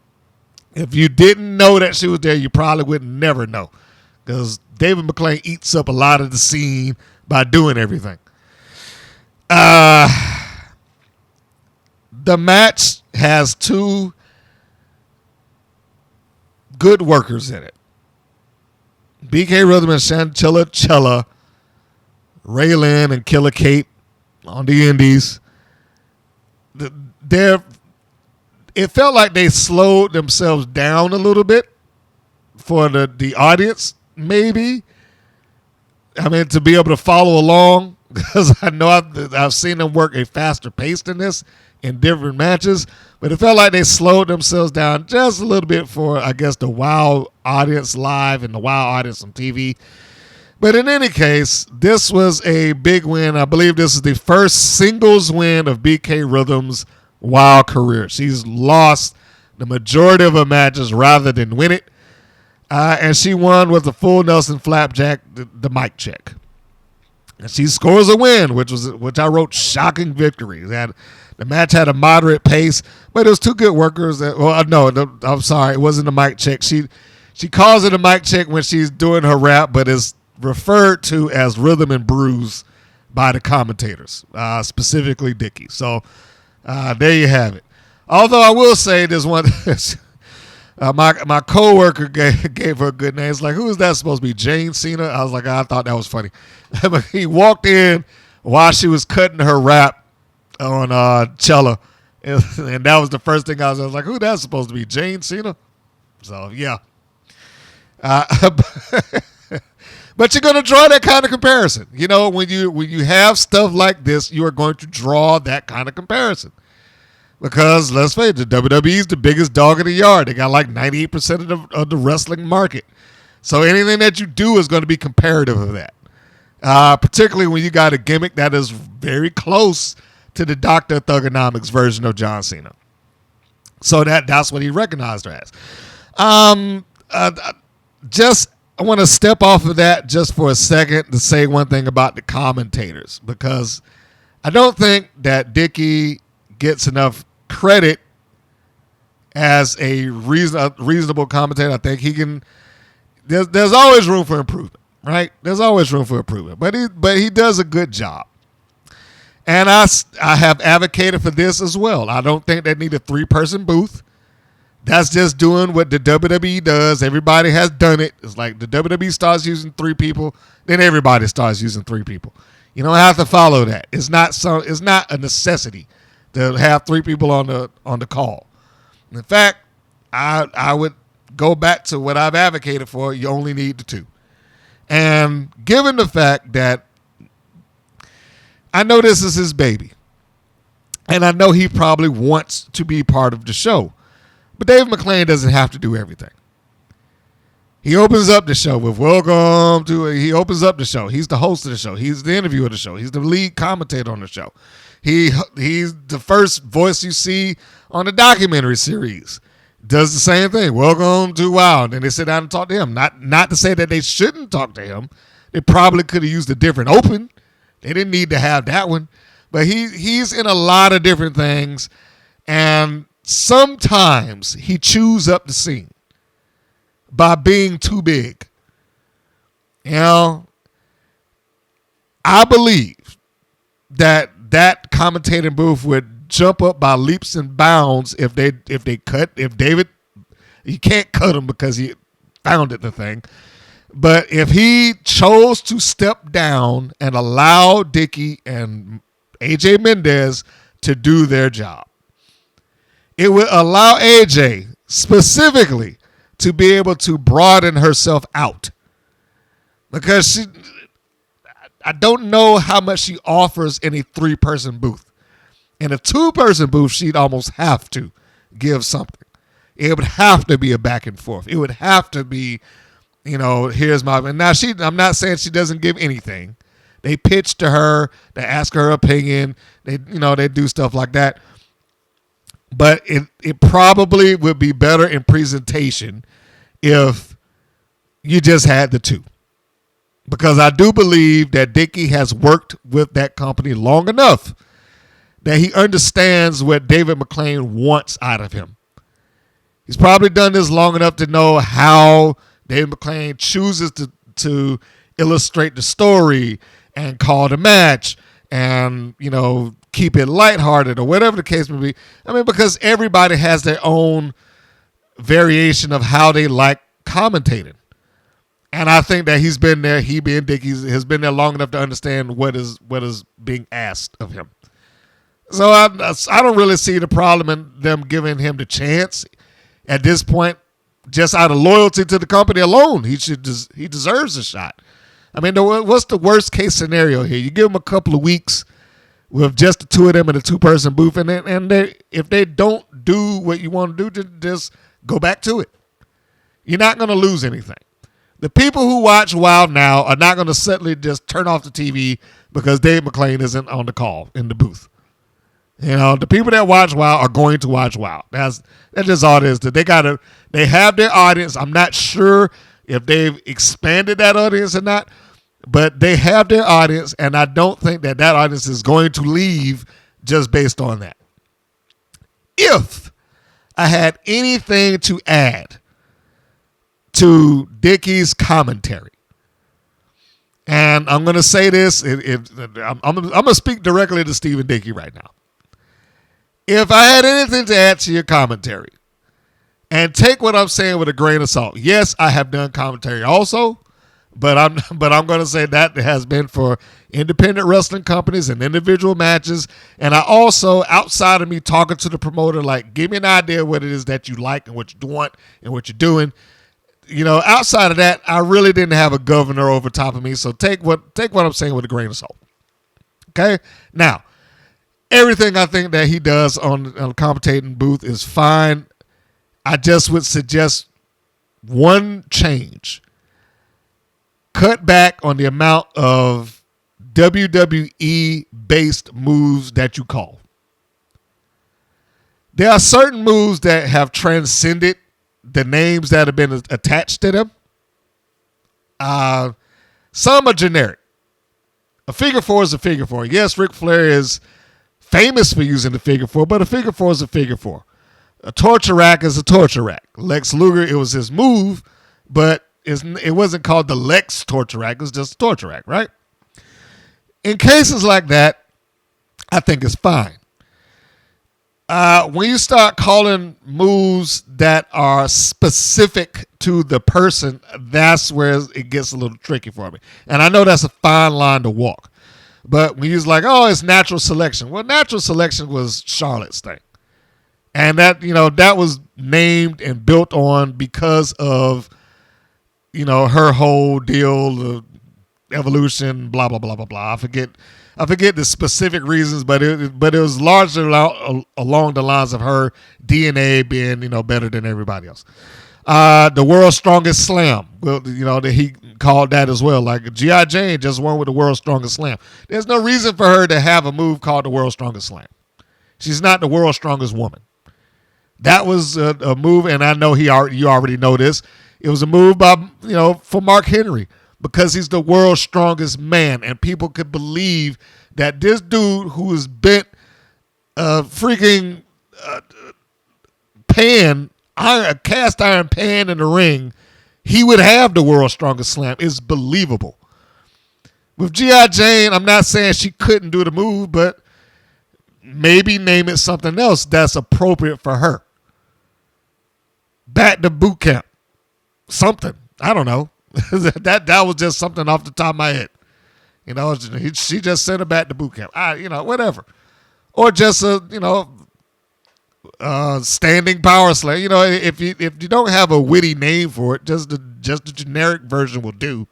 if you didn't know that she was there, you probably would never know, because David McClain eats up a lot of the scene by doing everything. The match has 2 good workers in it. BK Rhythm and Chantilly Chella, Raylan and Killer Kate on the indies. It felt like they slowed themselves down a little bit for the audience, maybe. I mean, to be able to follow along, because I know I've seen them work a faster pace than this in different matches, but it felt like they slowed themselves down just a little bit for, I guess, the WOW audience live and the WOW audience on TV. But in any case, this was a big win. I believe this is the first singles win of BK Rhythm's WOW career. She's lost the majority of her matches rather than win it. And she won with a full Nelson Flapjack, the mic check. And she scores a win, which I wrote shocking victory. The match had a moderate pace, but it was 2 good workers. I'm sorry, it wasn't a mic check. She calls it a mic check when she's doing her rap, but it's referred to as rhythm and brews by the commentators, specifically Dickie. So there you have it. Although I will say there's one My coworker gave her a good name. It's like, who is that supposed to be? Jane Cena? I was like, I thought that was funny. But he walked in while she was cutting her wrap on Chella. And that was the first thing I was like, who that's supposed to be? Jane Cena? So, yeah. But you're going to draw that kind of comparison. You know, when you have stuff like this, you are going to draw that kind of comparison. Because, let's face it, the WWE is the biggest dog in the yard. They got like 98% of the wrestling market. So anything that you do is going to be comparative of that. Particularly when you got a gimmick that is very close to the Dr. Thugonomics version of John Cena. So that's what he recognized her as. I want to step off of that just for a second to say one thing about the commentators. Because I don't think that Dickie gets enough credit as a reasonable commentator. I think he can. There's always room for improvement, right? There's always room for improvement, but he does a good job. And I have advocated for this as well. I don't think they need a 3-person booth. That's just doing what the WWE does. Everybody has done it. It's like the WWE starts using 3 people, then everybody starts using 3 people. You don't have to follow that. It's not a necessity to have 3 people on the call. In fact, I would go back to what I've advocated for. You only need the 2. And given the fact that I know this is his baby, and I know he probably wants to be part of the show, but Dave McClain doesn't have to do everything. He opens up the show with welcome to. He opens up the show. He's the host of the show. He's the interviewer of the show. He's the lead commentator on the show. He's the first voice you see on the documentary series. Does the same thing. Welcome to WoW. And then they sit down and talk to him. Not to say that they shouldn't talk to him. They probably could have used a different open. They didn't need to have that one. But he's in a lot of different things. And sometimes he chews up the scene by being too big. You know, I believe that commentating booth would jump up by leaps and bounds if David, you can't cut him because he founded the thing. But if he chose to step down and allow Dickie and AJ Mendez to do their job, it would allow AJ specifically to be able to broaden herself out. Because I don't know how much she offers in a 3-person booth. In a 2-person booth, she'd almost have to give something. It would have to be a back and forth. It would have to be, here's my. And now I'm not saying she doesn't give anything. They pitch to her. They ask her opinion. They do stuff like that. But it probably would be better in presentation if you just had the 2. Because I do believe that Dickie has worked with that company long enough that he understands what David McClain wants out of him. He's probably done this long enough to know how David McClain chooses to illustrate the story and call the match and, keep it lighthearted or whatever the case may be. I mean, because everybody has their own variation of how they like commentating. And I think that he's been there. He being Dickie has been there long enough to understand what is being asked of him. So I don't really see the problem in them giving him the chance at this point. Just out of loyalty to the company alone, he deserves a shot. I mean, what's the worst case scenario here? You give him a couple of weeks with just the 2 of them in a 2-person booth, and if they don't do what you want to do, just go back to it. You're not going to lose anything. The people who watch WoW now are not going to suddenly just turn off the TV because Dave McClain isn't on the call in the booth. The people that watch WoW are going to watch WoW. That's just all it is. They have their audience. I'm not sure if they've expanded that audience or not, but they have their audience, and I don't think that audience is going to leave just based on that. If I had anything to add to Dickie's commentary, and I'm going to say this, I'm going to speak directly to Stephen Dickie right now. If I had anything to add to your commentary, And take what I'm saying with a grain of salt. Yes, I have done commentary also, but I'm going to say that has been for independent wrestling companies and individual matches. And I also, outside of me talking to the promoter, like, give me an idea what it is that you like and what you want and what you're doing. Outside of that, I really didn't have a governor over top of me. So take what I'm saying with a grain of salt. Okay? Now, everything I think that he does on the commentating booth is fine. I just would suggest one change. Cut back on the amount of WWE-based moves that you call. There are certain moves that have transcended the names that have been attached to them. Some are generic. A figure four is a figure four. Yes, Ric Flair is famous for using the figure four, but a figure four is a figure four. A torture rack is a torture rack. Lex Luger, it was his move, but it wasn't called the Lex torture rack. It was just a torture rack, right? In cases like that, I think it's fine. When you start calling moves that are specific to the person, that's where it gets a little tricky for me. And I know that's a fine line to walk. But when you're like, oh, it's natural selection. Well, natural selection was Charlotte's thing. And that was named and built on because of, her whole deal, the evolution, blah, blah, blah, blah, blah. I forget the specific reasons, but it was largely along the lines of her DNA being, better than everybody else. The world's strongest slam, that he called that as well. Like G.I. Jane just won with the world's strongest slam. There's no reason for her to have a move called the world's strongest slam. She's not the world's strongest woman. That was a move, and I know you already know this. It was a move by for Mark Henry because he's the world's strongest man, and people could believe that this dude who is bent a freaking a cast iron pan in the ring, he would have the world's strongest slam. It's believable. With G.I. Jane, I'm not saying she couldn't do the move, but maybe name it something else that's appropriate for her. Back to boot camp. Something. I don't know. that was just something off the top of my head. She just sent her back to boot camp. Whatever. Or just a, standing power slam. If you don't have a witty name for it, just the generic version will do.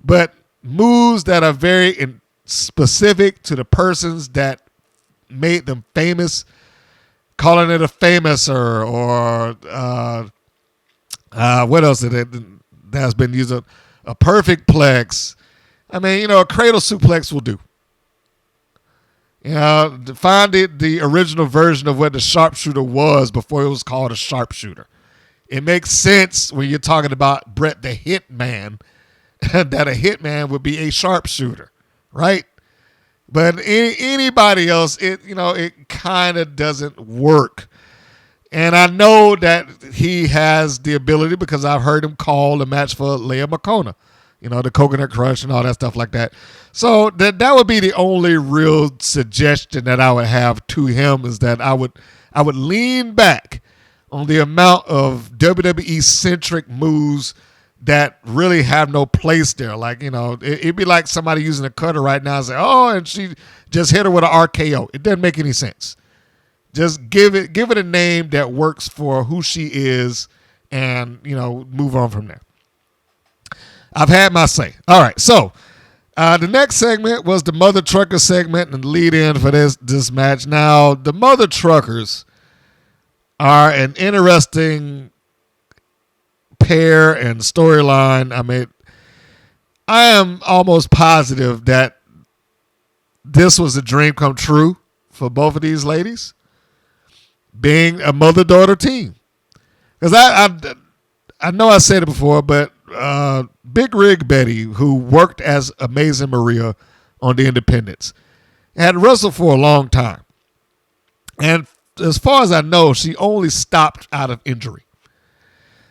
But moves that are very specific to the persons that made them famous, calling it a famouser or what else that's been used? A perfect plex. I mean, a cradle suplex will do. Find the original version of what the sharpshooter was before it was called a sharpshooter. It makes sense when you're talking about Bret the Hitman that a hitman would be a sharpshooter, right? But anybody else, it kind of doesn't work. And I know that he has the ability because I've heard him call the match for Leia Makona, the coconut crush and all that stuff like that. So that would be the only real suggestion that I would have to him is that I would lean back on the amount of WWE-centric moves that really have no place there. Like, it'd be like somebody using a cutter right now and say, oh, and she just hit her with an RKO. It doesn't make any sense. Just give it a name that works for who she is and, move on from there. I've had my say. All right, so the next segment was the Mother Truckers segment and the lead-in for this match. Now, the Mother Truckers are an interesting pair and storyline. I mean, I am almost positive that this was a dream come true for both of these ladies, being a mother-daughter team. Because I know I said it before, but Big Rig Betty, who worked as Amazing Maria on the Independents, had wrestled for a long time. And as far as I know, she only stopped out of injury.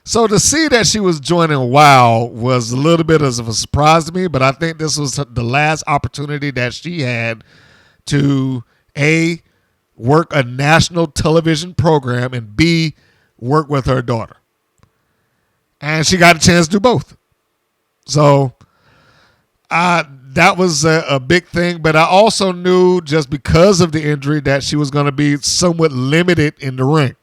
So to see that she was joining WOW was a little bit of a surprise to me, but I think this was the last opportunity that she had to, A, work a national television program, and B, work with her daughter. And she got a chance to do both. So that was a big thing. But I also knew, just because of the injury, that she was going to be somewhat limited in the ring.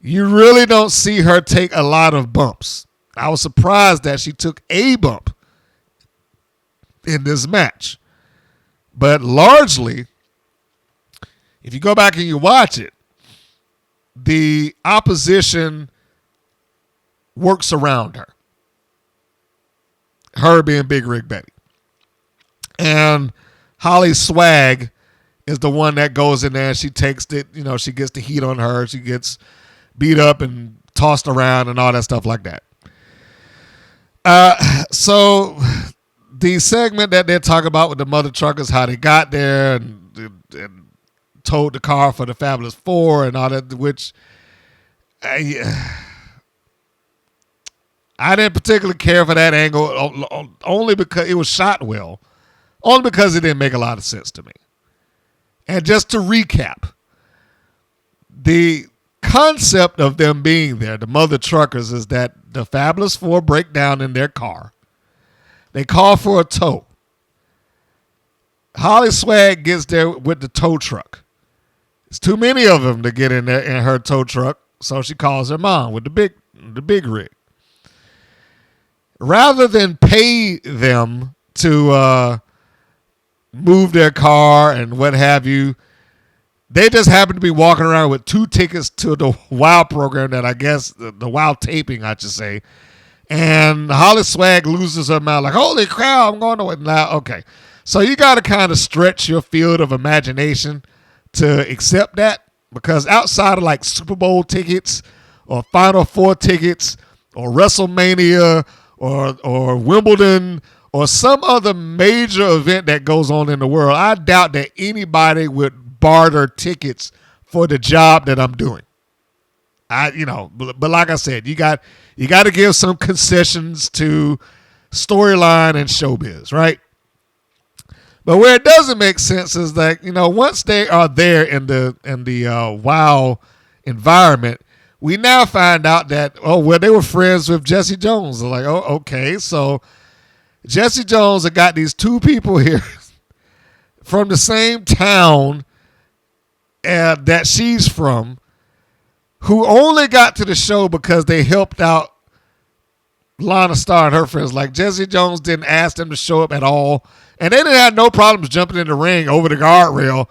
You really don't see her take a lot of bumps. I was surprised that she took a bump in this match. But largely, if you go back and you watch it, the opposition works around her. Her being Big Rig Betty. And Holly Swag is the one that goes in there and she takes it, she gets the heat on her. She gets beat up and tossed around and all that stuff like that. So the segment that they're talking about with the Mother Truckers, how they got there and towed the car for the Fabulous Four and all that, which I didn't particularly care for that angle, only because it was shot well, only because it didn't make a lot of sense to me. And just to recap, the concept of them being there, the Mother Truckers, is that the Fabulous Four break down in their car. They call for a tow. Holly Swag gets there with the tow truck. It's too many of them to get in there in her tow truck, so she calls her mom with the big rig. Rather than pay them to move their car and what have you, they just happen to be walking around with 2 tickets to the WOW program, that I guess, the WOW taping, I should say. And Holly Swag loses her mind like, holy crap, I'm going to it now. Okay. So you got to kind of stretch your field of imagination to accept that, because outside of like Super Bowl tickets or Final Four tickets or WrestleMania or Wimbledon or some other major event that goes on in the world, I doubt that anybody would barter tickets for the job that I'm doing. But like I said, you got to give some concessions to storyline and showbiz, right? But where it doesn't make sense is that, once they are there in the WOW environment, we now find out that, they were friends with Jesse Jones. They're like, okay, so Jesse Jones have got these 2 people here from the same town that she's from, who only got to the show because they helped out Lana Starr and her friends. Like, Jesse Jones didn't ask them to show up at all, and they didn't have no problems jumping in the ring over the guardrail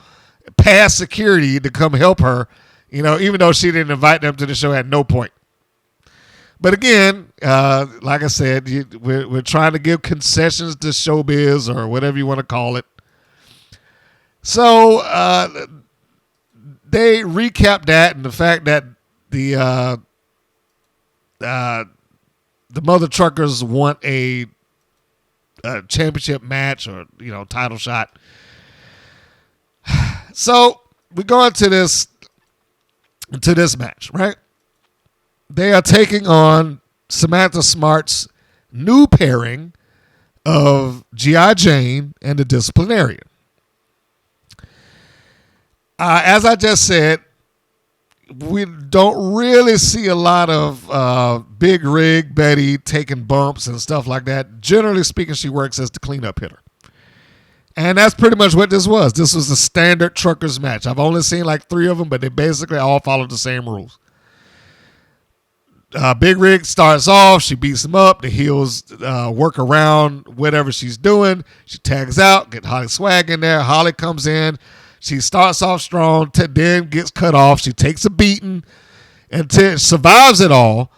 past security to come help her, even though she didn't invite them to the show at no point. But again, like I said, we're trying to give concessions to showbiz or whatever you want to call it. So they recap that and the fact that the Mother Truckers want a championship match or title shot. So we go into this match, right? They are taking on Samantha Smart's new pairing of G.I. Jane and the Disciplinarian. As I just said, we don't really see a lot of Big Rig Betty taking bumps and stuff like that. Generally speaking, she works as the cleanup hitter. And that's pretty much what this was. This was a standard truckers match. I've only seen like 3 of them, but they basically all follow the same rules. Big Rig starts off. She beats him up. The heels work around whatever she's doing. She tags out, get Holly Swag in there. Holly comes in. She starts off strong, then gets cut off. She takes a beating until survives it all,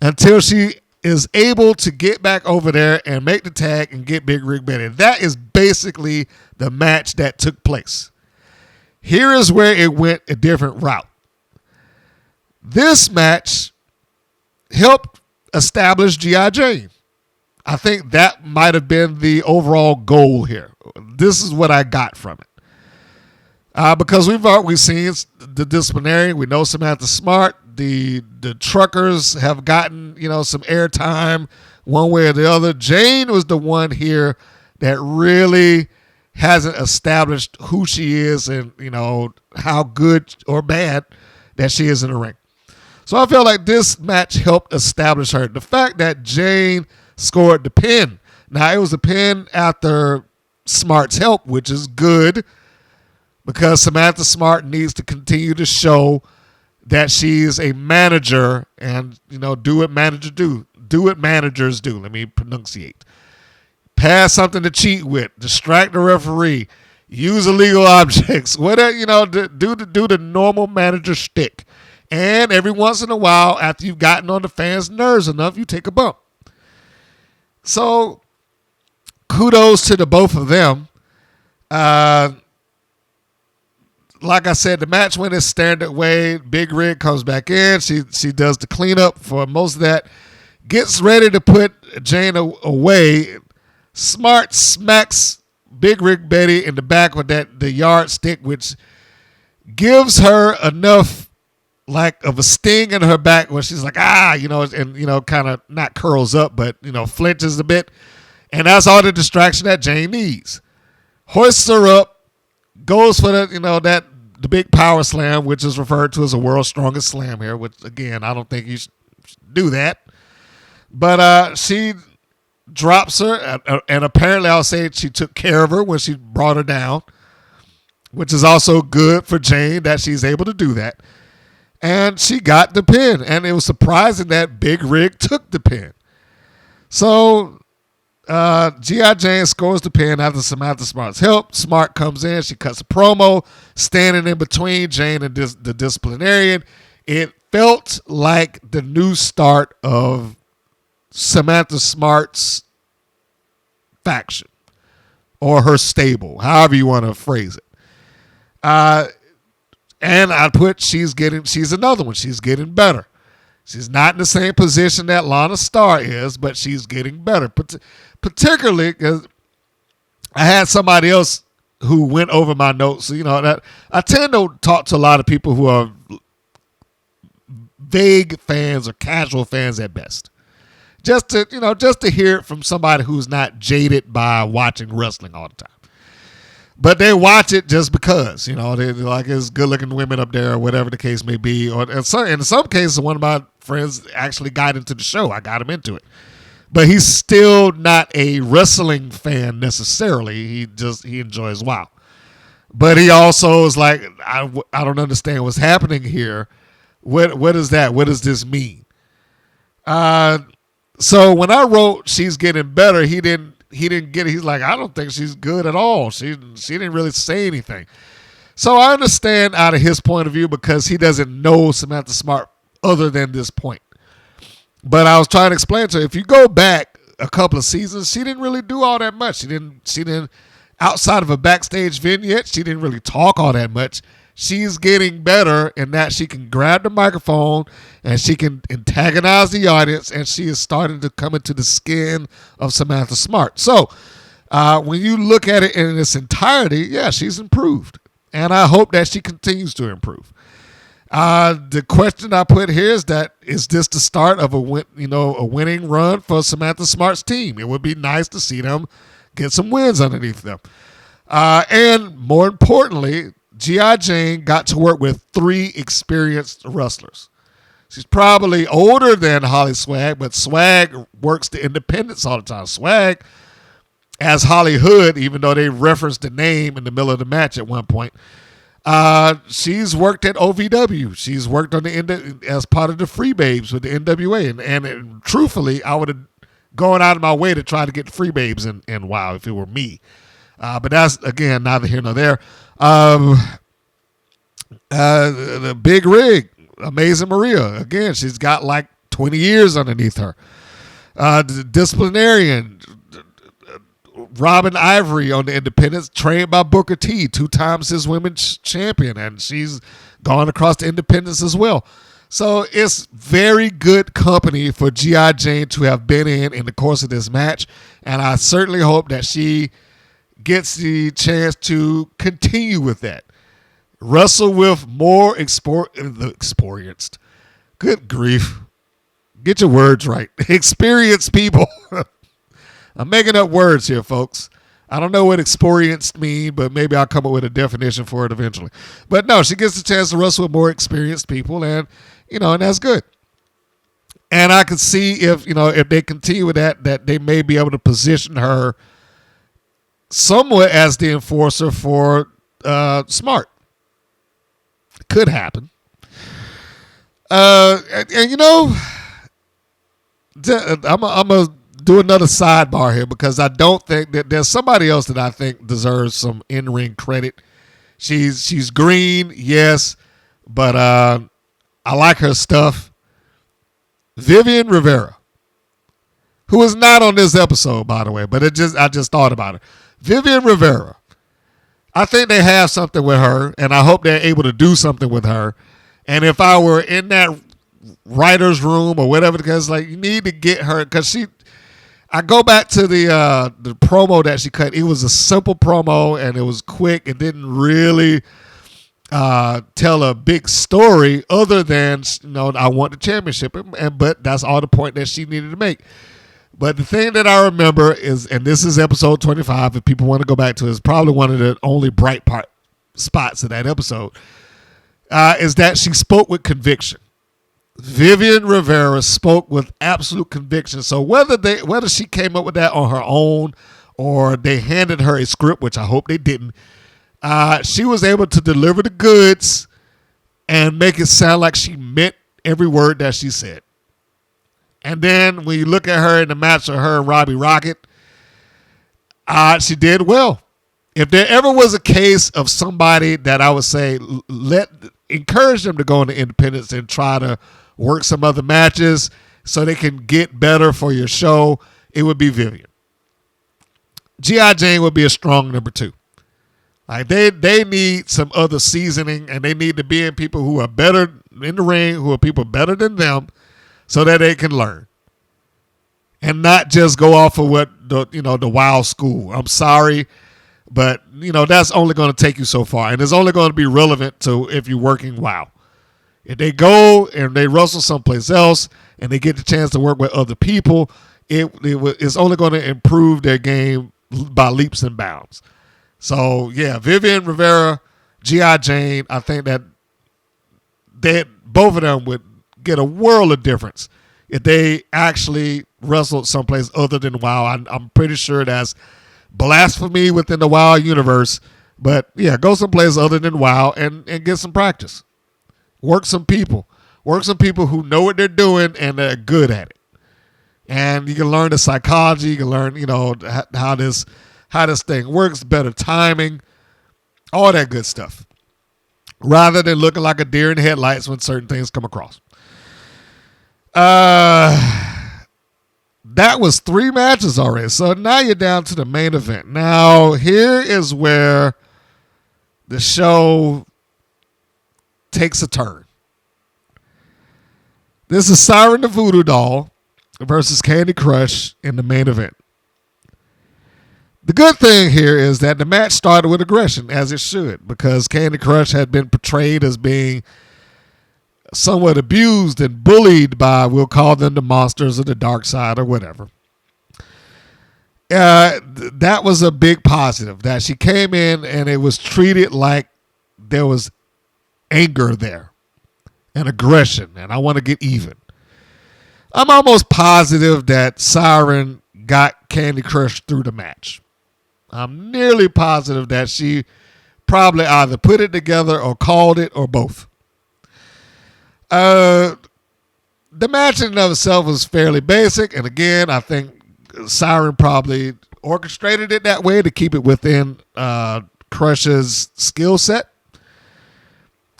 until she is able to get back over there and make the tag and get Big Rig Betty. That is basically the match that took place. Here is where it went a different route. This match helped establish G.I. Jane. I think that might have been the overall goal here. This is what I got from it. Because we've seen the Disciplinarian, we know Samantha Smart, the truckers have gotten some airtime one way or the other. Jane was the one here that really hasn't established who she is and how good or bad that she is in the ring. So I feel like this match helped establish her. The fact that Jane scored the pin. Now, it was a pin after Smart's help, which is good because Samantha Smart needs to continue to show that she's a manager and, do what managers do. Do what managers do. Let me pronunciate. Pass something to cheat with. Distract the referee. Use illegal objects. Whatever, do the normal manager shtick. And every once in a while, after you've gotten on the fans' nerves enough, you take a bump. So, kudos to the both of them. Like I said, the match went its standard way. Big Rig comes back in. She does the cleanup for most of that. Gets ready to put Jane away. Smart smacks Big Rig Betty in the back with the yardstick, which gives her enough of a sting in her back where she's like, and kind of not curls up, but flinches a bit. And that's all the distraction that Jane needs. Hoists her up, goes for the big power slam, which is referred to as the world's strongest slam here, which again, I don't think you should do that. But she drops her, and apparently I'll say she took care of her when she brought her down, which is also good for Jane that she's able to do that. And she got the pin, and it was surprising that Big Rig took the pin. So G.I. Jane scores the pin after Samantha Smart's help. Smart comes in. She cuts a promo, standing in between Jane and the Disciplinarian. It felt like the new start of Samantha Smart's faction or her stable, however you want to phrase it. And I put she's another one. She's getting better. She's not in the same position that Lana Starr is, but she's getting better. Particularly because I had somebody else who went over my notes. So, that I tend to talk to a lot of people who are vague fans or casual fans at best. Just to hear it from somebody who's not jaded by watching wrestling all the time. But they watch it just because, they're like, there's good-looking women up there or whatever the case may be. Or in some cases, one of my friends actually got into the show. I got him into it. But he's still not a wrestling fan necessarily. He enjoys WoW. But he also is like, I don't understand what's happening here. What is that? What does this mean? So when I wrote she's getting better, he didn't get it. He's like, I don't think she's good at all. She didn't really say anything. So I understand out of his point of view because he doesn't know Samantha Smart other than this point. But I was trying to explain to her, if you go back a couple of seasons, she didn't really do all that much. She didn't outside of a backstage vignette, she didn't really talk all that much. She's getting better in that she can grab the microphone and she can antagonize the audience, and she is starting to come into the skin of Samantha Smart. So when you look at it in its entirety, yeah, she's improved. And I hope that she continues to improve. The question I put here is this the start of a winning run for Samantha Smart's team? It would be nice to see them get some wins underneath them. And more importantly, G.I. Jane got to work with 3 experienced wrestlers. She's probably older than Holly Swag, but Swag works the independents all the time. Swag, as Holly Hood, even though they referenced the name in the middle of the match at one point, she's worked at OVW. She's worked on as part of the Free Babes with the NWA. And truthfully, I would have gone out of my way to try to get Free Babes in WoW if it were me. But that's, again, neither here nor there. The Big Rig, Amazing Maria. Again, she's got like 20 years underneath her. The Disciplinarian, Robin Ivory on the independents, trained by Booker T, 2 times his women's champion, and she's gone across the independents as well. So it's very good company for G.I. Jane to have been in the course of this match, and I certainly hope that she gets the chance to continue with that. Wrestle with more experienced. Good grief. Get your words right. Experienced people. I'm making up words here, folks. I don't know what experienced mean, but maybe I'll come up with a definition for it eventually. But no, she gets the chance to wrestle with more experienced people. And, and that's good. And I could see if they continue with that they may be able to position her somewhat as the enforcer for Smart. Could happen. And I'm gonna do another sidebar here because I don't think that there's somebody else that I think deserves some in-ring credit. She's green, yes, but I like her stuff. Vivian Rivera, who is not on this episode, by the way, but I just thought about it. Vivian Rivera, I think they have something with her, and I hope they're able to do something with her. And if I were in that writer's room or whatever, because you need to get her, because I go back to the promo that she cut. It was a simple promo, and it was quick. It didn't really tell a big story other than, I want the championship. But that's all the point that she needed to make. But the thing that I remember is, and this is episode 25, if people want to go back to it, it's probably one of the only bright spots of that episode, is that she spoke with conviction. Vivian Rivera spoke with absolute conviction. So whether she came up with that on her own or they handed her a script, which I hope they didn't, she was able to deliver the goods and make it sound like she meant every word that she said. And then when you look at her in the match of her and Robbie Rocket, she did well. If there ever was a case of somebody that I would say encourage them to go into independence and try to work some other matches so they can get better for your show, it would be Vivian. G.I. Jane would be a strong number 2. They need some other seasoning, and they need to be in people who are better in the ring, who are people better than them, so that they can learn. And not just go off of what the wild school. I'm sorry, but that's only going to take you so far, and it's only going to be relevant to if you're working WoW. If they go and they wrestle someplace else and they get the chance to work with other people, it's only going to improve their game by leaps and bounds. So, yeah, Vivian Rivera, G.I. Jane, I think that both of them would get a world of difference if they actually wrestled someplace other than WoW. I'm pretty sure that's blasphemy within the WoW universe. But, yeah, go someplace other than WoW and get some practice. Work some people. Work some people who know what they're doing and they're good at it. And you can learn the psychology. You can learn, how this thing works, better timing, all that good stuff. Rather than looking like a deer in headlights when certain things come across. That was 3 matches already. So now you're down to the main event. Now, here is where the show takes a turn. This is Siren the VooDoo Doll versus Kandi Krush in the main event. The good thing here is that the match started with aggression, as it should, because Kandi Krush had been portrayed as being somewhat abused and bullied by, we'll call them the monsters of the dark side or whatever. That was a big positive, that she came in and it was treated like there was anger there and aggression, and I want to get even. I'm almost positive that Siren got Kandi Krush through the match. I'm nearly positive that she probably either put it together or called it or both. The match in and of itself was fairly basic, and again, I think Siren probably orchestrated it that way to keep it within Krush's skill set.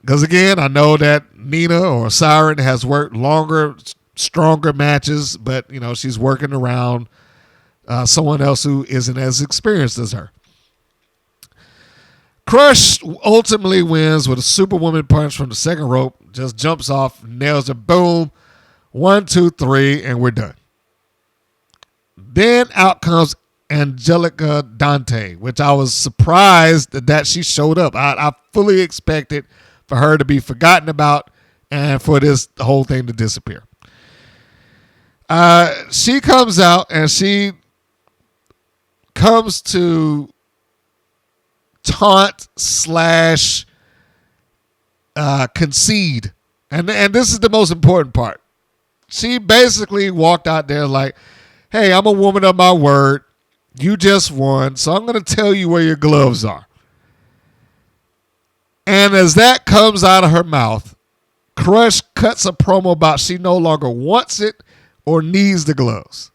Because again, I know that Nina or Siren has worked longer, stronger matches, but she's working around someone else who isn't as experienced as her. Krush ultimately wins with a Superwoman punch from the second rope. Just jumps off, nails it, boom. 1, 2, 3, and we're done. Then out comes Angelica Dante, which I was surprised that she showed up. I fully expected for her to be forgotten about and for this whole thing to disappear. She comes out and she comes to taunt / concede And this is the most important part. She basically walked out there like, hey, I'm a woman of my word. You just won, so I'm going to tell you where your gloves are. And as that comes out of her mouth, Krush cuts a promo about she no longer wants it or needs the gloves.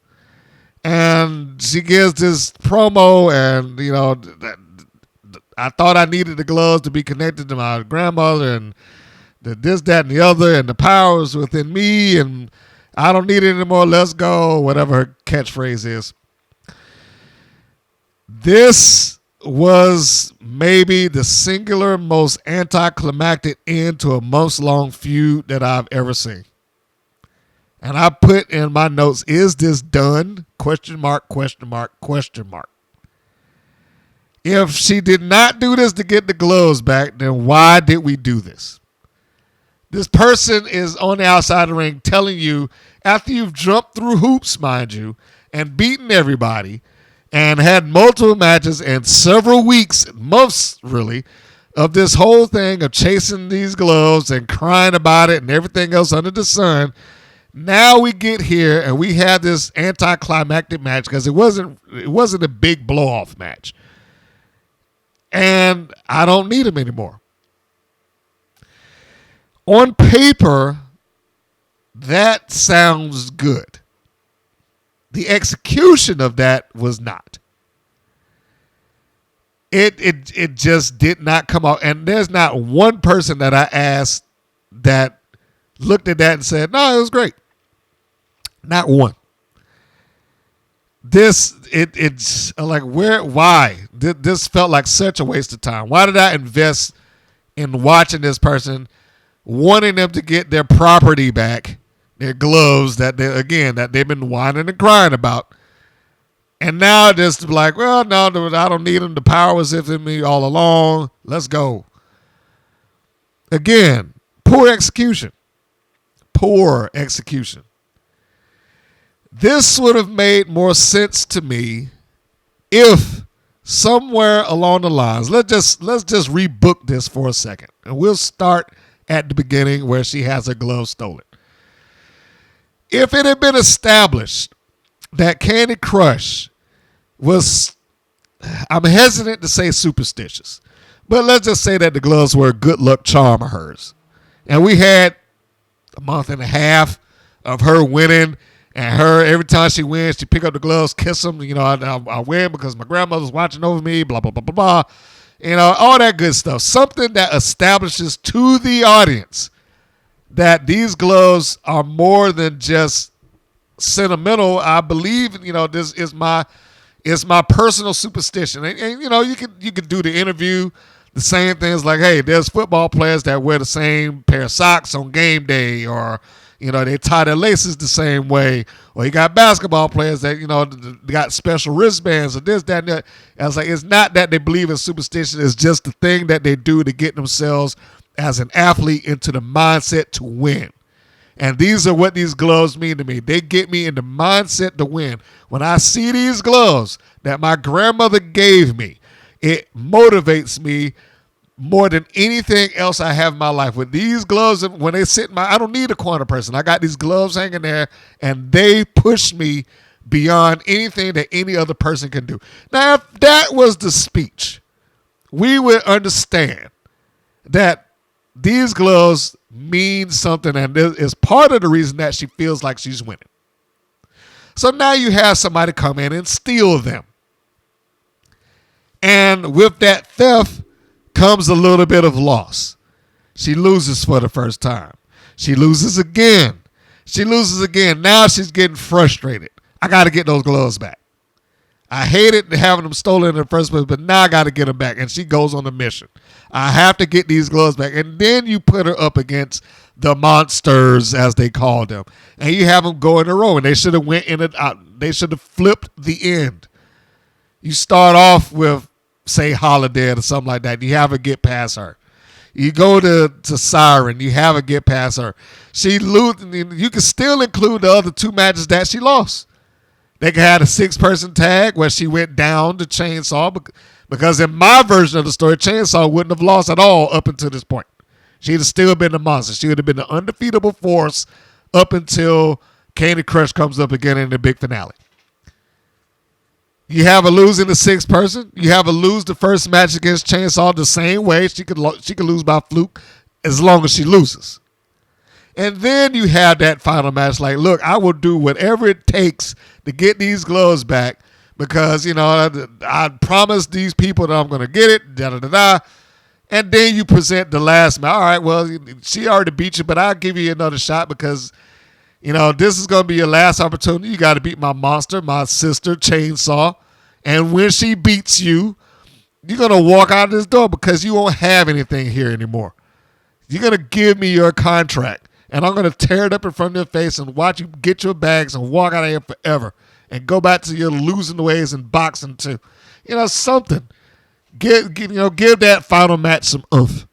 And she gives this promo, and, you know, I thought I needed the gloves to be connected to my grandmother, and this, that, and the other, and the power is within me, and I don't need it anymore. Let's go, whatever her catchphrase is. This was maybe the singular most anticlimactic end to a months-long feud that I've ever seen. And I put in my notes, is this done? Question mark, question mark, question mark. If she did not do this to get the gloves back, then why did we do this? This person is on the outside of the ring telling you, after you've jumped through hoops, mind you, and beaten everybody, and had multiple matches and several weeks, months really, of this whole thing of chasing these gloves and crying about it and everything else under the sun, now we get here and we have this anticlimactic match because it wasn't a big blow-off match. And I don't need him anymore. On paper, that sounds good. The execution of that was not. It just did not come out. And there's not one person that I asked that looked at that and said, no, it was great. Not one. It's like, why? This felt like such a waste of time. Why did I invest in watching this person, wanting them to get their property back, their gloves that they've been whining and crying about, and now just like, well, no, I don't need them. The power was in me all along. Let's go. Again, poor execution. Poor execution. This would have made more sense to me if somewhere along the lines, let's just rebook this for a second, and we'll start at the beginning where she has her glove stolen. If it had been established that Kandi Krush was, I'm hesitant to say superstitious, but let's just say that the gloves were a good luck charm of hers, and we had a month and a half of her winning. And her, every time she wins, she pick up the gloves, kiss them. You know, I win because my grandmother's watching over me, blah, blah, blah, blah, blah. You know, all that good stuff. Something that establishes to the audience that these gloves are more than just sentimental. I believe, you know, this is my personal superstition. And you know, you could do the interview, the same things like, hey, there's football players that wear the same pair of socks on game day, or you know, they tie their laces the same way. Or you got basketball players that, you know, they got special wristbands or this, that, and that. I was like, it's not that they believe in superstition. It's just the thing that they do to get themselves as an athlete into the mindset to win. And these are what these gloves mean to me. They get me in the mindset to win. When I see these gloves that my grandmother gave me, it motivates me more than anything else I have in my life. With these gloves, when they sit in I don't need a corner person. I got these gloves hanging there, and they push me beyond anything that any other person can do. Now, if that was the speech, we would understand that these gloves mean something, and is part of the reason that she feels like she's winning. So now you have somebody come in and steal them. And with that theft comes a little bit of loss. She loses for the first time. She loses again. She loses again. Now she's getting frustrated. I got to get those gloves back. I hated having them stolen in the first place, but now I got to get them back. And she goes on a mission. I have to get these gloves back. And then you put her up against the monsters, as they call them. And you have them go in a row. And they should have went in and out. They should have flipped the end. You start off with, say, Holiday or something like that. You have her get past her. You go to Siren. You have her get past her. She lose. You can still include the other two matches that she lost. They could have a 6-person tag where she went down to Chainsaw, because in my version of the story, Chainsaw wouldn't have lost at all up until this point. She'd have still been the monster. She would have been the undefeatable force up until Kandi Krush comes up again in the big finale. You have her lose in the sixth person. You have her lose the first match against Chainsaw the same way. She could lose by fluke as long as she loses. And then you have that final match like, look, I will do whatever it takes to get these gloves back because, you know, I promised these people that I'm going to get it, da-da-da-da. And then you present the last match. All right, well, she already beat you, but I'll give you another shot because, you know, this is going to be your last opportunity. You got to beat my monster, my sister, Chainsaw. And when she beats you, you're going to walk out of this door because you won't have anything here anymore. You're going to give me your contract. And I'm going to tear it up in front of your face and watch you get your bags and walk out of here forever and go back to your losing ways and boxing too. You know, something. Give that final match some oomph.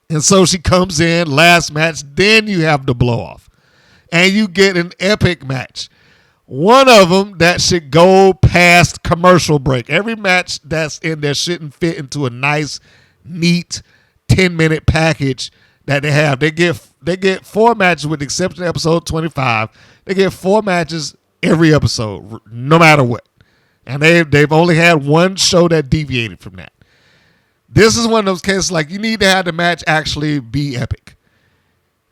And so she comes in, last match, then you have the blow off. And you get an epic match. One of them that should go past commercial break. Every match that's in there shouldn't fit into a nice, neat 10-minute package that they have. They get 4 matches with the exception of episode 25. They get 4 matches every episode, no matter what. And they've only had one show that deviated from that. This is one of those cases like you need to have the match actually be epic.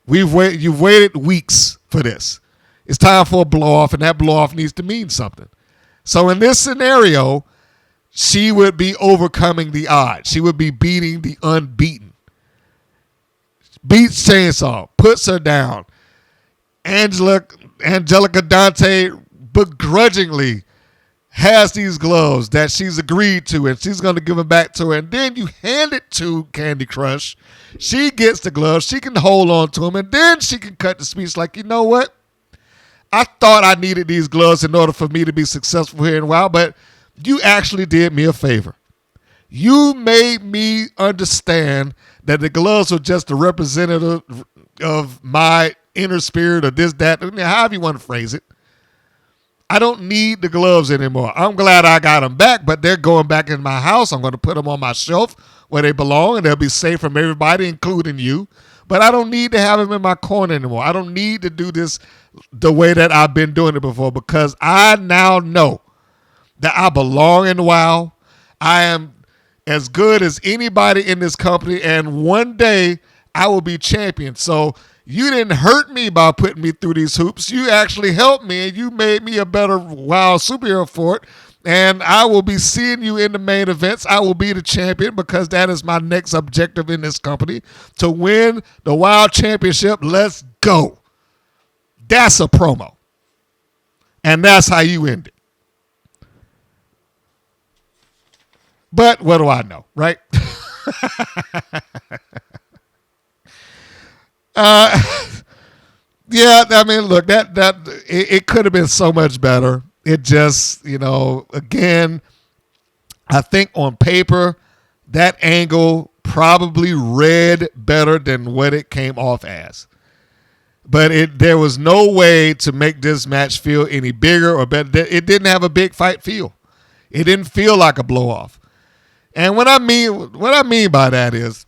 You've waited weeks for this. It's time for a blow off, and that blow off needs to mean something. So in this scenario, she would be overcoming the odds. She would be beating the unbeaten. Beats Chainsaw, puts her down. Angelica Dante begrudgingly has these gloves that she's agreed to, and she's going to give them back to her. And then you hand it to Kandi Krush. She gets the gloves. She can hold on to them, and then she can cut the speech like, you know what? I thought I needed these gloves in order for me to be successful here in a while, but you actually did me a favor. You made me understand that the gloves were just a representative of my inner spirit or this, that, however you want to phrase it. I don't need the gloves anymore. I'm glad I got them back, but they're going back in my house. I'm going to put them on my shelf where they belong, and they'll be safe from everybody, including you. But I don't need to have them in my corner anymore. I don't need to do this the way that I've been doing it before because I now know that I belong in WoW. I am as good as anybody in this company, and one day I will be champion. So you didn't hurt me by putting me through these hoops. You actually helped me, and you made me a better WoW superhero for it. And I will be seeing you in the main events. I will be the champion because that is my next objective in this company, to win the WoW championship. Let's go. That's a promo. And that's how you end it. But what do I know, right? Yeah, I mean, look, it could have been so much better. It just, again, I think on paper, that angle probably read better than what it came off as. But there was no way to make this match feel any bigger or better. It didn't have a big fight feel. It didn't feel like a blow off. And what I mean by that is,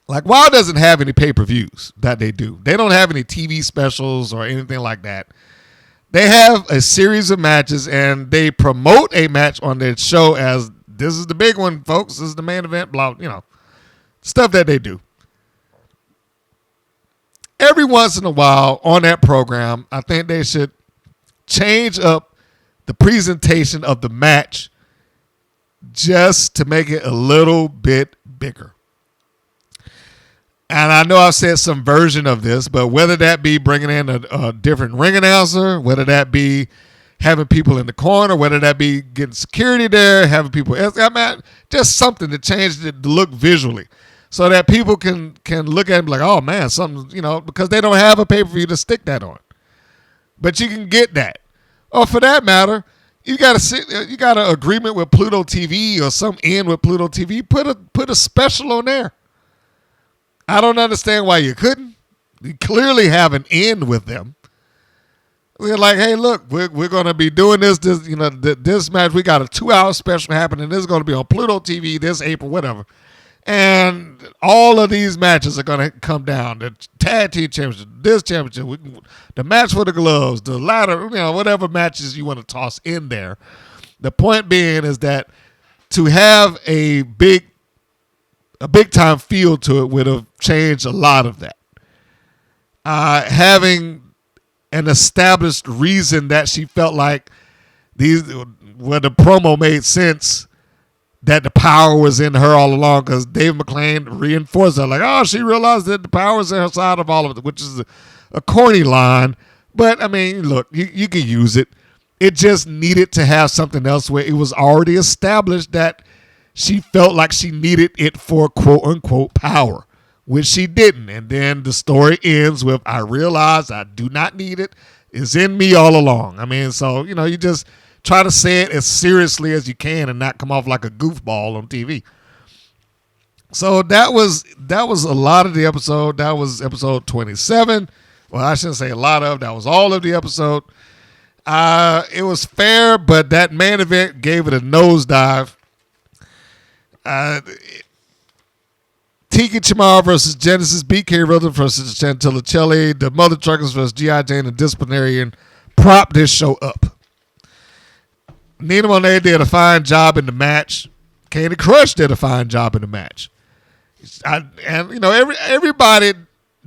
like, WoW doesn't have any pay-per-views that they do. They don't have any TV specials or anything like that. They have a series of matches, and they promote a match on their show as, this is the big one, folks. This is the main event, blah, stuff that they do. Every once in a while on that program, I think they should change up the presentation of the match just to make it a little bit bigger. And I know I've said some version of this, but whether that be bringing in a different ring announcer, whether that be having people in the corner, whether that be getting security there, having people, just something to change the look visually so that people can look at it like, oh man, something, because they don't have a pay-per-view to stick that on. But you can get that. Or for that matter, you got an agreement with Pluto TV or some end with Pluto TV, put a special on there. I don't understand why you couldn't. You clearly have an end with them. We're like, hey, look, we're going to be doing this match. We got a 2-hour special happening. This is going to be on Pluto TV this April, whatever. And all of these matches are going to come down. The tag team championship, this championship, the match for the gloves, the ladder, whatever matches you want to toss in there. The point being is that to have a big time feel to it would have changed a lot of that. Having an established reason that she felt like where the promo made sense, that the power was in her all along, because Dave McClain reinforced that, like, oh, she realized that the power is in her side of all of it, which is a corny line. But, I mean, look, you can use it. It just needed to have something else where it was already established that she felt like she needed it for quote-unquote power, which she didn't. And then the story ends with, I realized I do not need it. It's in me all along. I mean, so, you just try to say it as seriously as you can and not come off like a goofball on TV. So that was a lot of the episode. That was episode 27. Well, I shouldn't say a lot of. That was all of the episode. It was fair, but that main event gave it a nosedive. Tiki Chamorro versus Genesis, BK Rhythm versus Chantilly Chella, the Mother Truckers versus G.I. Jane and Disciplinarian prop this show up. Nina Monet did a fine job in the match. Kandi Krush did a fine job in the match. Everybody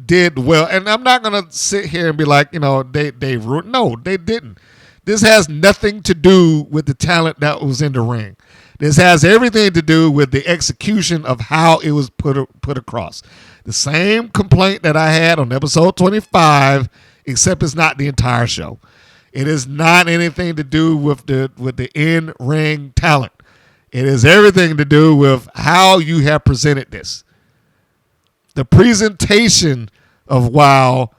did well. And I'm not going to sit here and be like, they ruined. No, they didn't. This has nothing to do with the talent that was in the ring. This has everything to do with the execution of how it was put across. The same complaint that I had on episode 25, except it's not the entire show. It is not anything to do with the in-ring talent. It is everything to do with how you have presented this. The presentation of WoW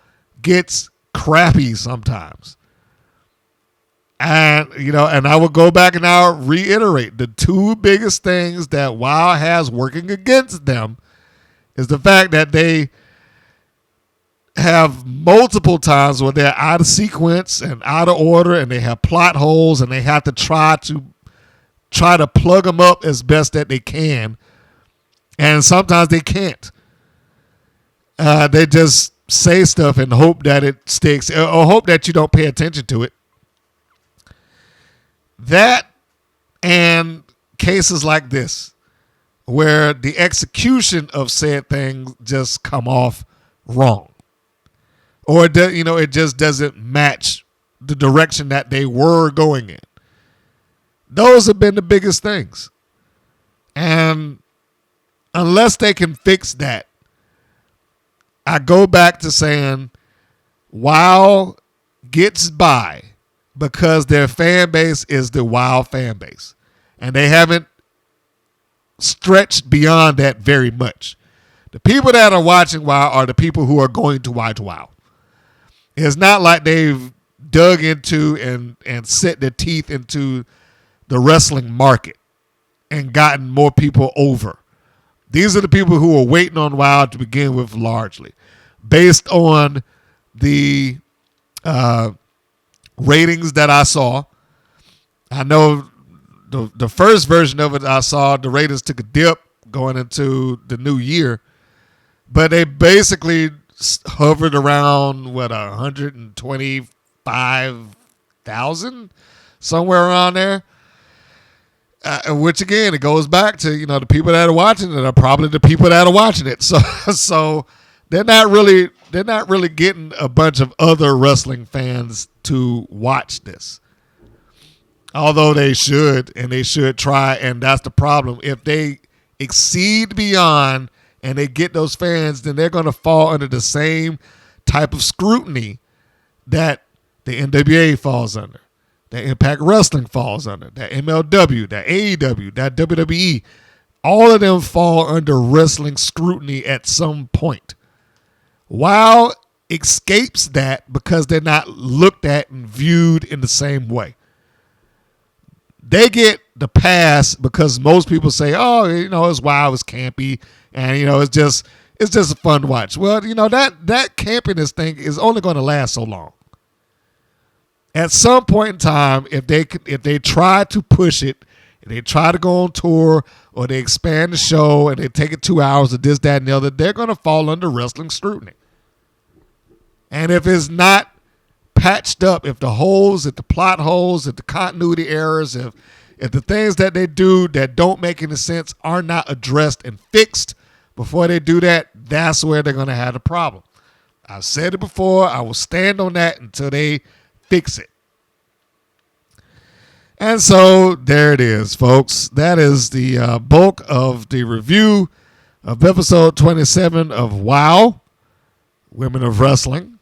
gets crappy sometimes. And, and I will go back and I'll reiterate, the two biggest things that WoW has working against them is the fact that they have multiple times where they're out of sequence and out of order, and they have plot holes, and they have to try to plug them up as best that they can, and sometimes they can't. They just say stuff and hope that it sticks, or hope that you don't pay attention to it. That and cases like this, where the execution of said things just come off wrong. Or, it just doesn't match the direction that they were going in. Those have been the biggest things. And unless they can fix that, I go back to saying WoW gets by because their fan base is the WoW fan base. And they haven't stretched beyond that very much. The people that are watching WoW are the people who are going to watch WoW. It's not like they've dug into and set their teeth into the wrestling market and gotten more people over. These are the people who are waiting on WoW to begin with, largely. Based on the ratings that I saw. I know the first version of it I saw, the ratings took a dip going into the new year. But they basically hovered around 125,000, somewhere around there. Which again, it goes back to the people that are watching it are probably the people that are watching it. So they're not really getting a bunch of other wrestling fans to watch this. Although they should, and they should try, and that's the problem. If they exceed beyond and they get those fans, then they're going to fall under the same type of scrutiny that the NWA falls under, that Impact Wrestling falls under, that MLW, that AEW, that WWE. All of them fall under wrestling scrutiny at some point. WoW escapes that because they're not looked at and viewed in the same way. They get the pass because most people say, oh, it's WoW, it's campy, and it's just a fun watch. Well, that campiness thing is only going to last so long. At some point in time, if they try to push it and they try to go on tour or they expand the show and they take it 2 hours of this, that, and the other, they're going to fall under wrestling scrutiny. And if it's not patched up, if the holes, if the plot holes, if the continuity errors, if the things that they do that don't make any sense are not addressed and fixed before they do that, that's where they're going to have a problem. I've said it before. I will stand on that until they fix it. And so there it is, folks. That is the bulk of the review of episode 27 of WOW, Women of Wrestling.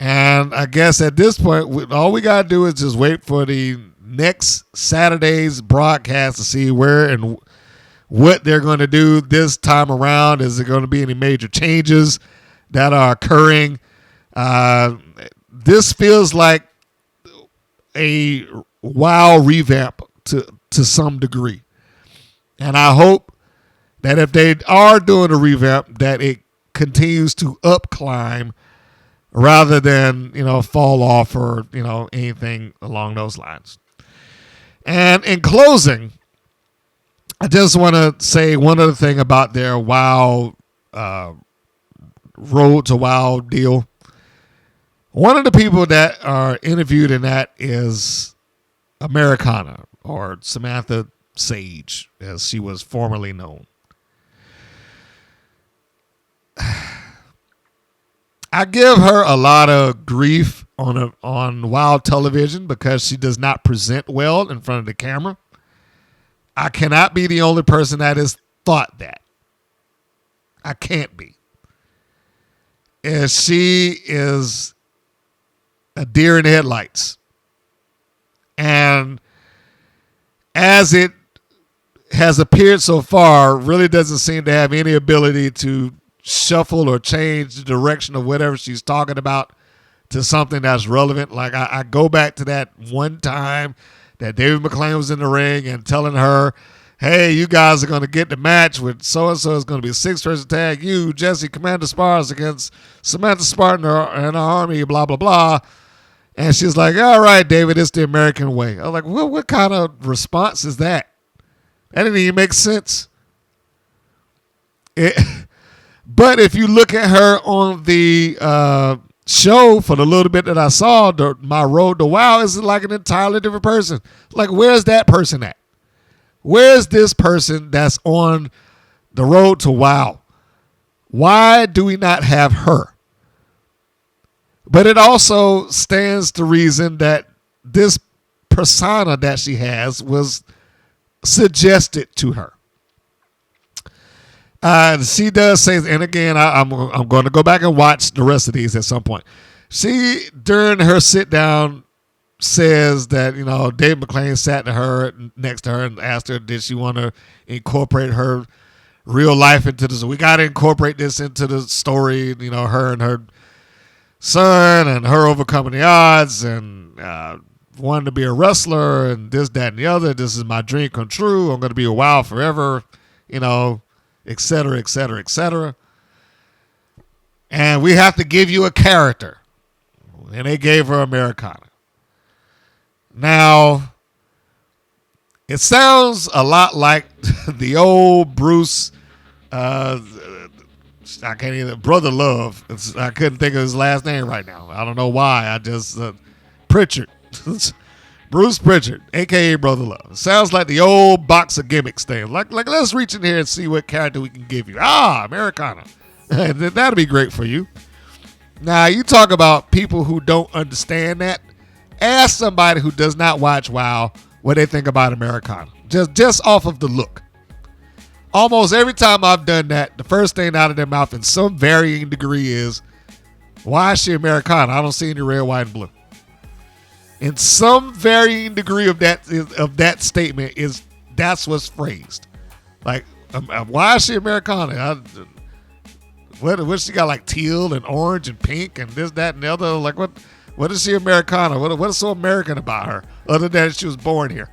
And I guess at this point, all we got to do is just wait for the next Saturday's broadcast to see where and what they're going to do this time around. Is there going to be any major changes that are occurring? This feels like a WOW revamp to some degree. And I hope that if they are doing a revamp, that it continues to up climb rather than, fall off or, anything along those lines. And in closing, I just want to say one other thing about their WOW Road to WOW deal. One of the people that are interviewed in that is Americana, or Samantha Sage, as she was formerly known. I give her a lot of grief on WOW television because she does not present well in front of the camera. I cannot be the only person that has thought that. I can't be. And she is a deer in the headlights. And as it has appeared so far, really doesn't seem to have any ability to shuffle or change the direction of whatever she's talking about to something that's relevant. Like I go back to that one time that David McClain was in the ring and telling her, hey, you guys are going to get the match with so-and-so. It's going to be a 6-person tag. You, Jesse, Commander Spars against Samantha Smart and her army, blah, blah, blah. And she's like, all right, David, it's the American way. I was like, well, what kind of response is that? That didn't even make sense. But if you look at her on the show for the little bit that I saw, my road to WOW is like an entirely different person. Like, where's that person at? Where's this person that's on the road to WOW? Why do we not have her? But it also stands to reason that this persona that she has was suggested to her. She does say, and again, I'm going to go back and watch the rest of these at some point. She, during her sit down, says that, Dave McClain sat next to her and asked her, did she want to incorporate her real life into this? We got to incorporate this into the story, her and her son and her overcoming the odds and wanting to be a wrestler and this, that, and the other. This is my dream come true. I'm going to be a WOW forever, et cetera, et cetera, et cetera. And we have to give you a character. And they gave her Americana. Now, it sounds a lot like the old Bruce, I can't even, Brother Love. I couldn't think of his last name right now. I don't know why. I just, Pritchard. Bruce Pritchard, a.k.a. Brother Love. It sounds like the old box of gimmicks thing. Like let's reach in here and see what character we can give you. Americana. That'll be great for you. Now, you talk about people who don't understand that. Ask somebody who does not watch WOW what they think about Americana. Just off of the look. Almost every time I've done that, the first thing out of their mouth in some varying degree is, why is she Americana? I don't see any red, white, and blue. In some varying degree of that statement is that's what's phrased. Like, why is she Americana? What she got, like teal and orange and pink and this, that, and the other? Like, what is she Americana? What is so American about her other than she was born here?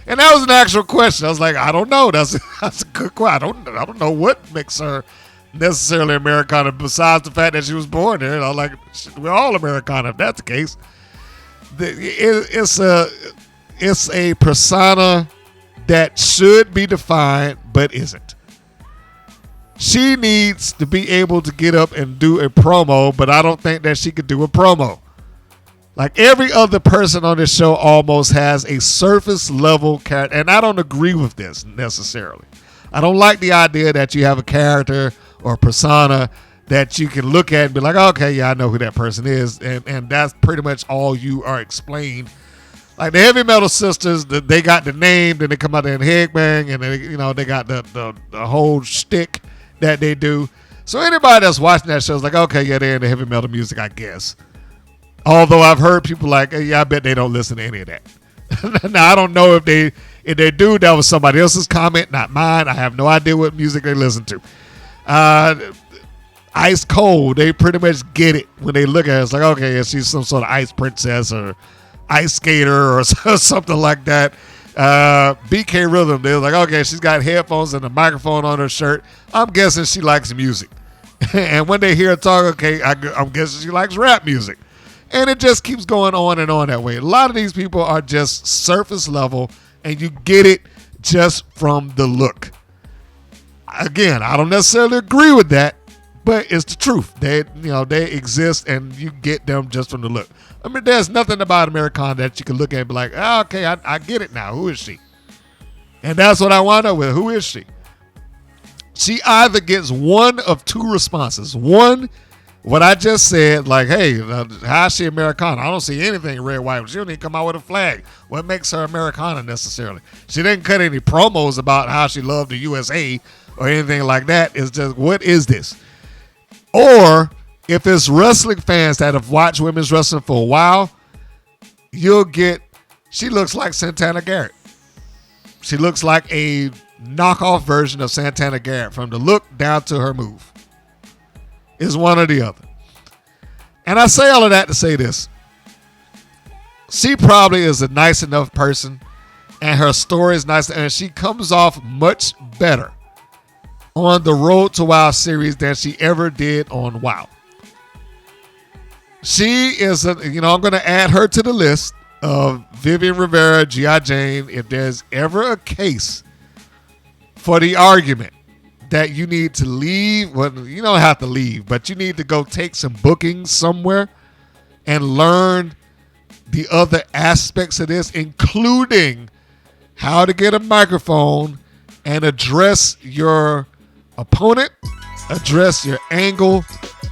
And that was an actual question. I was like, I don't know. That's a good question. I don't know what makes her necessarily Americana besides the fact that she was born there. And I'm like, we're all Americana if that's the case. it's a persona that should be defined but isn't. She needs to be able to get up and do a promo, but I don't think that she could do a promo. Like every other person on this show almost has a surface level character, and I don't agree with this necessarily. I don't like the idea that you have a character or persona that you can look at and be like, okay, yeah, I know who that person is, and that's pretty much all you are explained. Like the Heavy Metal Sisters, they got the name, then they come out there and headbang, and they got the whole shtick that they do. So anybody that's watching that show is like, okay, yeah, they're into heavy metal music, I guess. Although I've heard people like, yeah, I bet they don't listen to any of that. Now I don't know if they do. That was somebody else's comment, not mine. I have no idea what music they listen to. Ice Cold, they pretty much get it when they look at it. It's like, okay, yeah, she's some sort of ice princess or ice skater or something like that. BK Rhythm, they're like, okay, she's got headphones and a microphone on her shirt. I'm guessing she likes music. And when they hear her talk, okay, I'm guessing she likes rap music. And it just keeps going on and on that way. A lot of these people are just surface level, and you get it just from the look. Again, I don't necessarily agree with that, but it's the truth. They exist, and you get them just from the look. I mean, there's nothing about Americana that you can look at and be like, oh, okay, I get it now. Who is she? And that's what I want to know with. Who is she? She either gets one of two responses. One, what I just said, like, hey, how is she Americana? I don't see anything red, white. She don't even come out with a flag. What makes her Americana necessarily? She didn't cut any promos about how she loved the USA or anything like that. It's just, what is this? Or if it's wrestling fans that have watched women's wrestling for a while, you'll get, she looks like Santana Garrett. She looks like a knockoff version of Santana Garrett from the look down to her move. It's one or the other. And I say all of that to say this. She probably is a nice enough person, and her story is nice, and she comes off much better on the Road to WoW series than she ever did on WoW. She is, I'm going to add her to the list of Vivian Rivera, G.I. Jane. If there's ever a case for the argument that you need to leave, well, you don't have to leave, but you need to go take some bookings somewhere and learn the other aspects of this, including how to get a microphone and address your opponent, address your angle,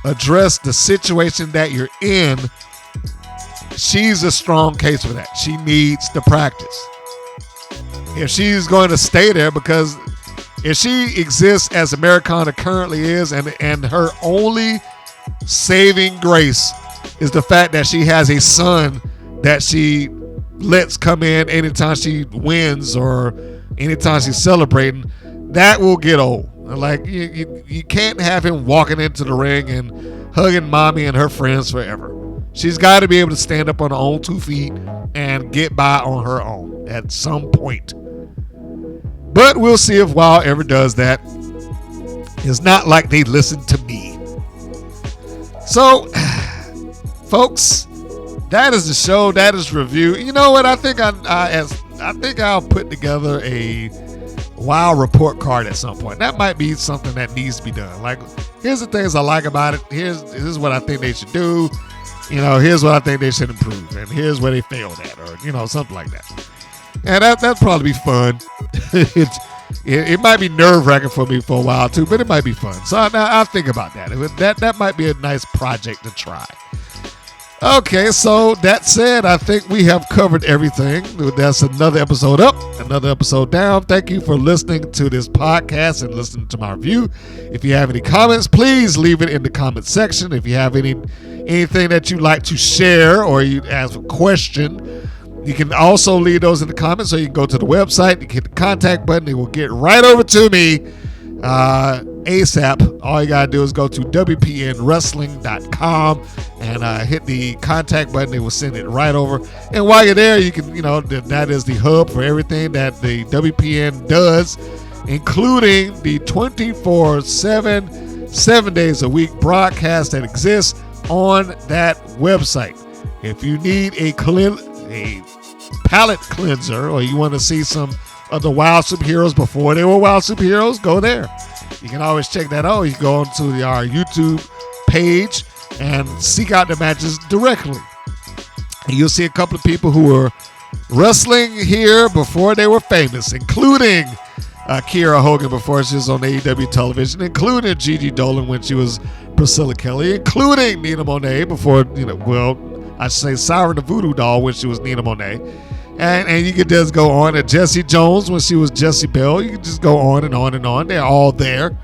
address the situation that you're in. She's a strong case for that. She needs to practice. If she's going to stay there, because if she exists as Americana currently is, and her only saving grace is the fact that she has a son that she lets come in anytime she wins or anytime she's celebrating, that will get old. Like, you can't have him walking into the ring and hugging mommy and her friends forever. She's got to be able to stand up on her own 2 feet and get by on her own at some point. But we'll see if WoW ever does that. It's not like they listen to me. So, folks, that is the show. That is review. You know what? I think I'll put together a WoW report card at some point. That might be something that needs to be done. Like, here's the things I like about it. This is what I think they should do. Here's what I think they should improve, and here's where they failed at, or something like that. And that'd probably be fun. It might be nerve-wracking for me for a while too, but it might be fun. So I'll think about that. That might be a nice project to try. Okay, so that said, I think we have covered everything. That's another episode up, another episode down. Thank you for listening to this podcast and listening to my review. If you have any comments, please leave it in the comment section. If you have anything that you'd like to share or you ask a question, you can also leave those in the comments, or you can go to the website, you hit the contact button, it will get right over to me ASAP. All you gotta do is go to WPNWrestling.com and hit the contact button. It will send it right over. And while you're there, you can, that is the hub for everything that the WPN does, including the 24/7, 7 days a week broadcast that exists on that website. If you need a palate cleanser, or you want to see some of the wild superheroes before they were wild superheroes, go there. You can always check that out. You can go onto our YouTube page and seek out the matches directly. And you'll see a couple of people who were wrestling here before they were famous, including Kiera Hogan before she was on AEW television, including Gigi Dolan when she was Priscilla Kelly, including Nina Monet before, I should say Siren the VooDoo Doll when she was Nina Monet. And you could just go on. And Jessie Jones when she was Jessie Bell. You can just go on and on and on. They're all there.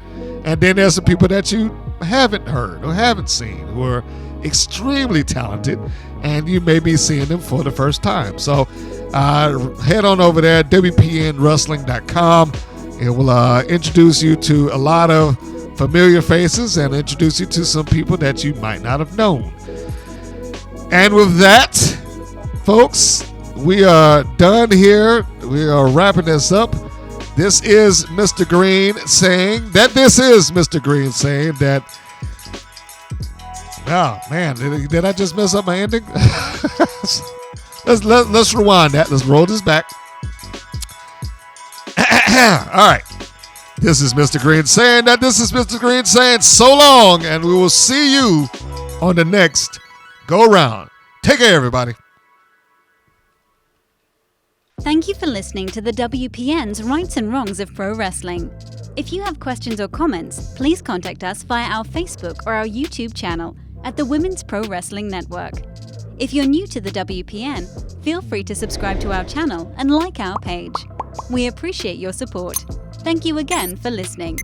And then there's some people that you haven't heard or haven't seen who are extremely talented, and you may be seeing them for the first time. So head on over there, WPNWrestling.com. It will introduce you to a lot of familiar faces and introduce you to some people that you might not have known. And with that, folks, we are done here. We are wrapping this up. This is Mr. Green saying that oh man, did I just mess up my ending? Let's rewind that. Let's roll this back. All right. This is Mr. Green saying that this is Mr. Green saying so long, and we will see you on the next go round. Take care, everybody. Thank you for listening to the WPN's Rights and Wrongs of Pro Wrestling. If you have questions or comments, please contact us via our Facebook or our YouTube channel at the Women's Pro Wrestling Network. If you're new to the WPN, feel free to subscribe to our channel and like our page. We appreciate your support. Thank you again for listening.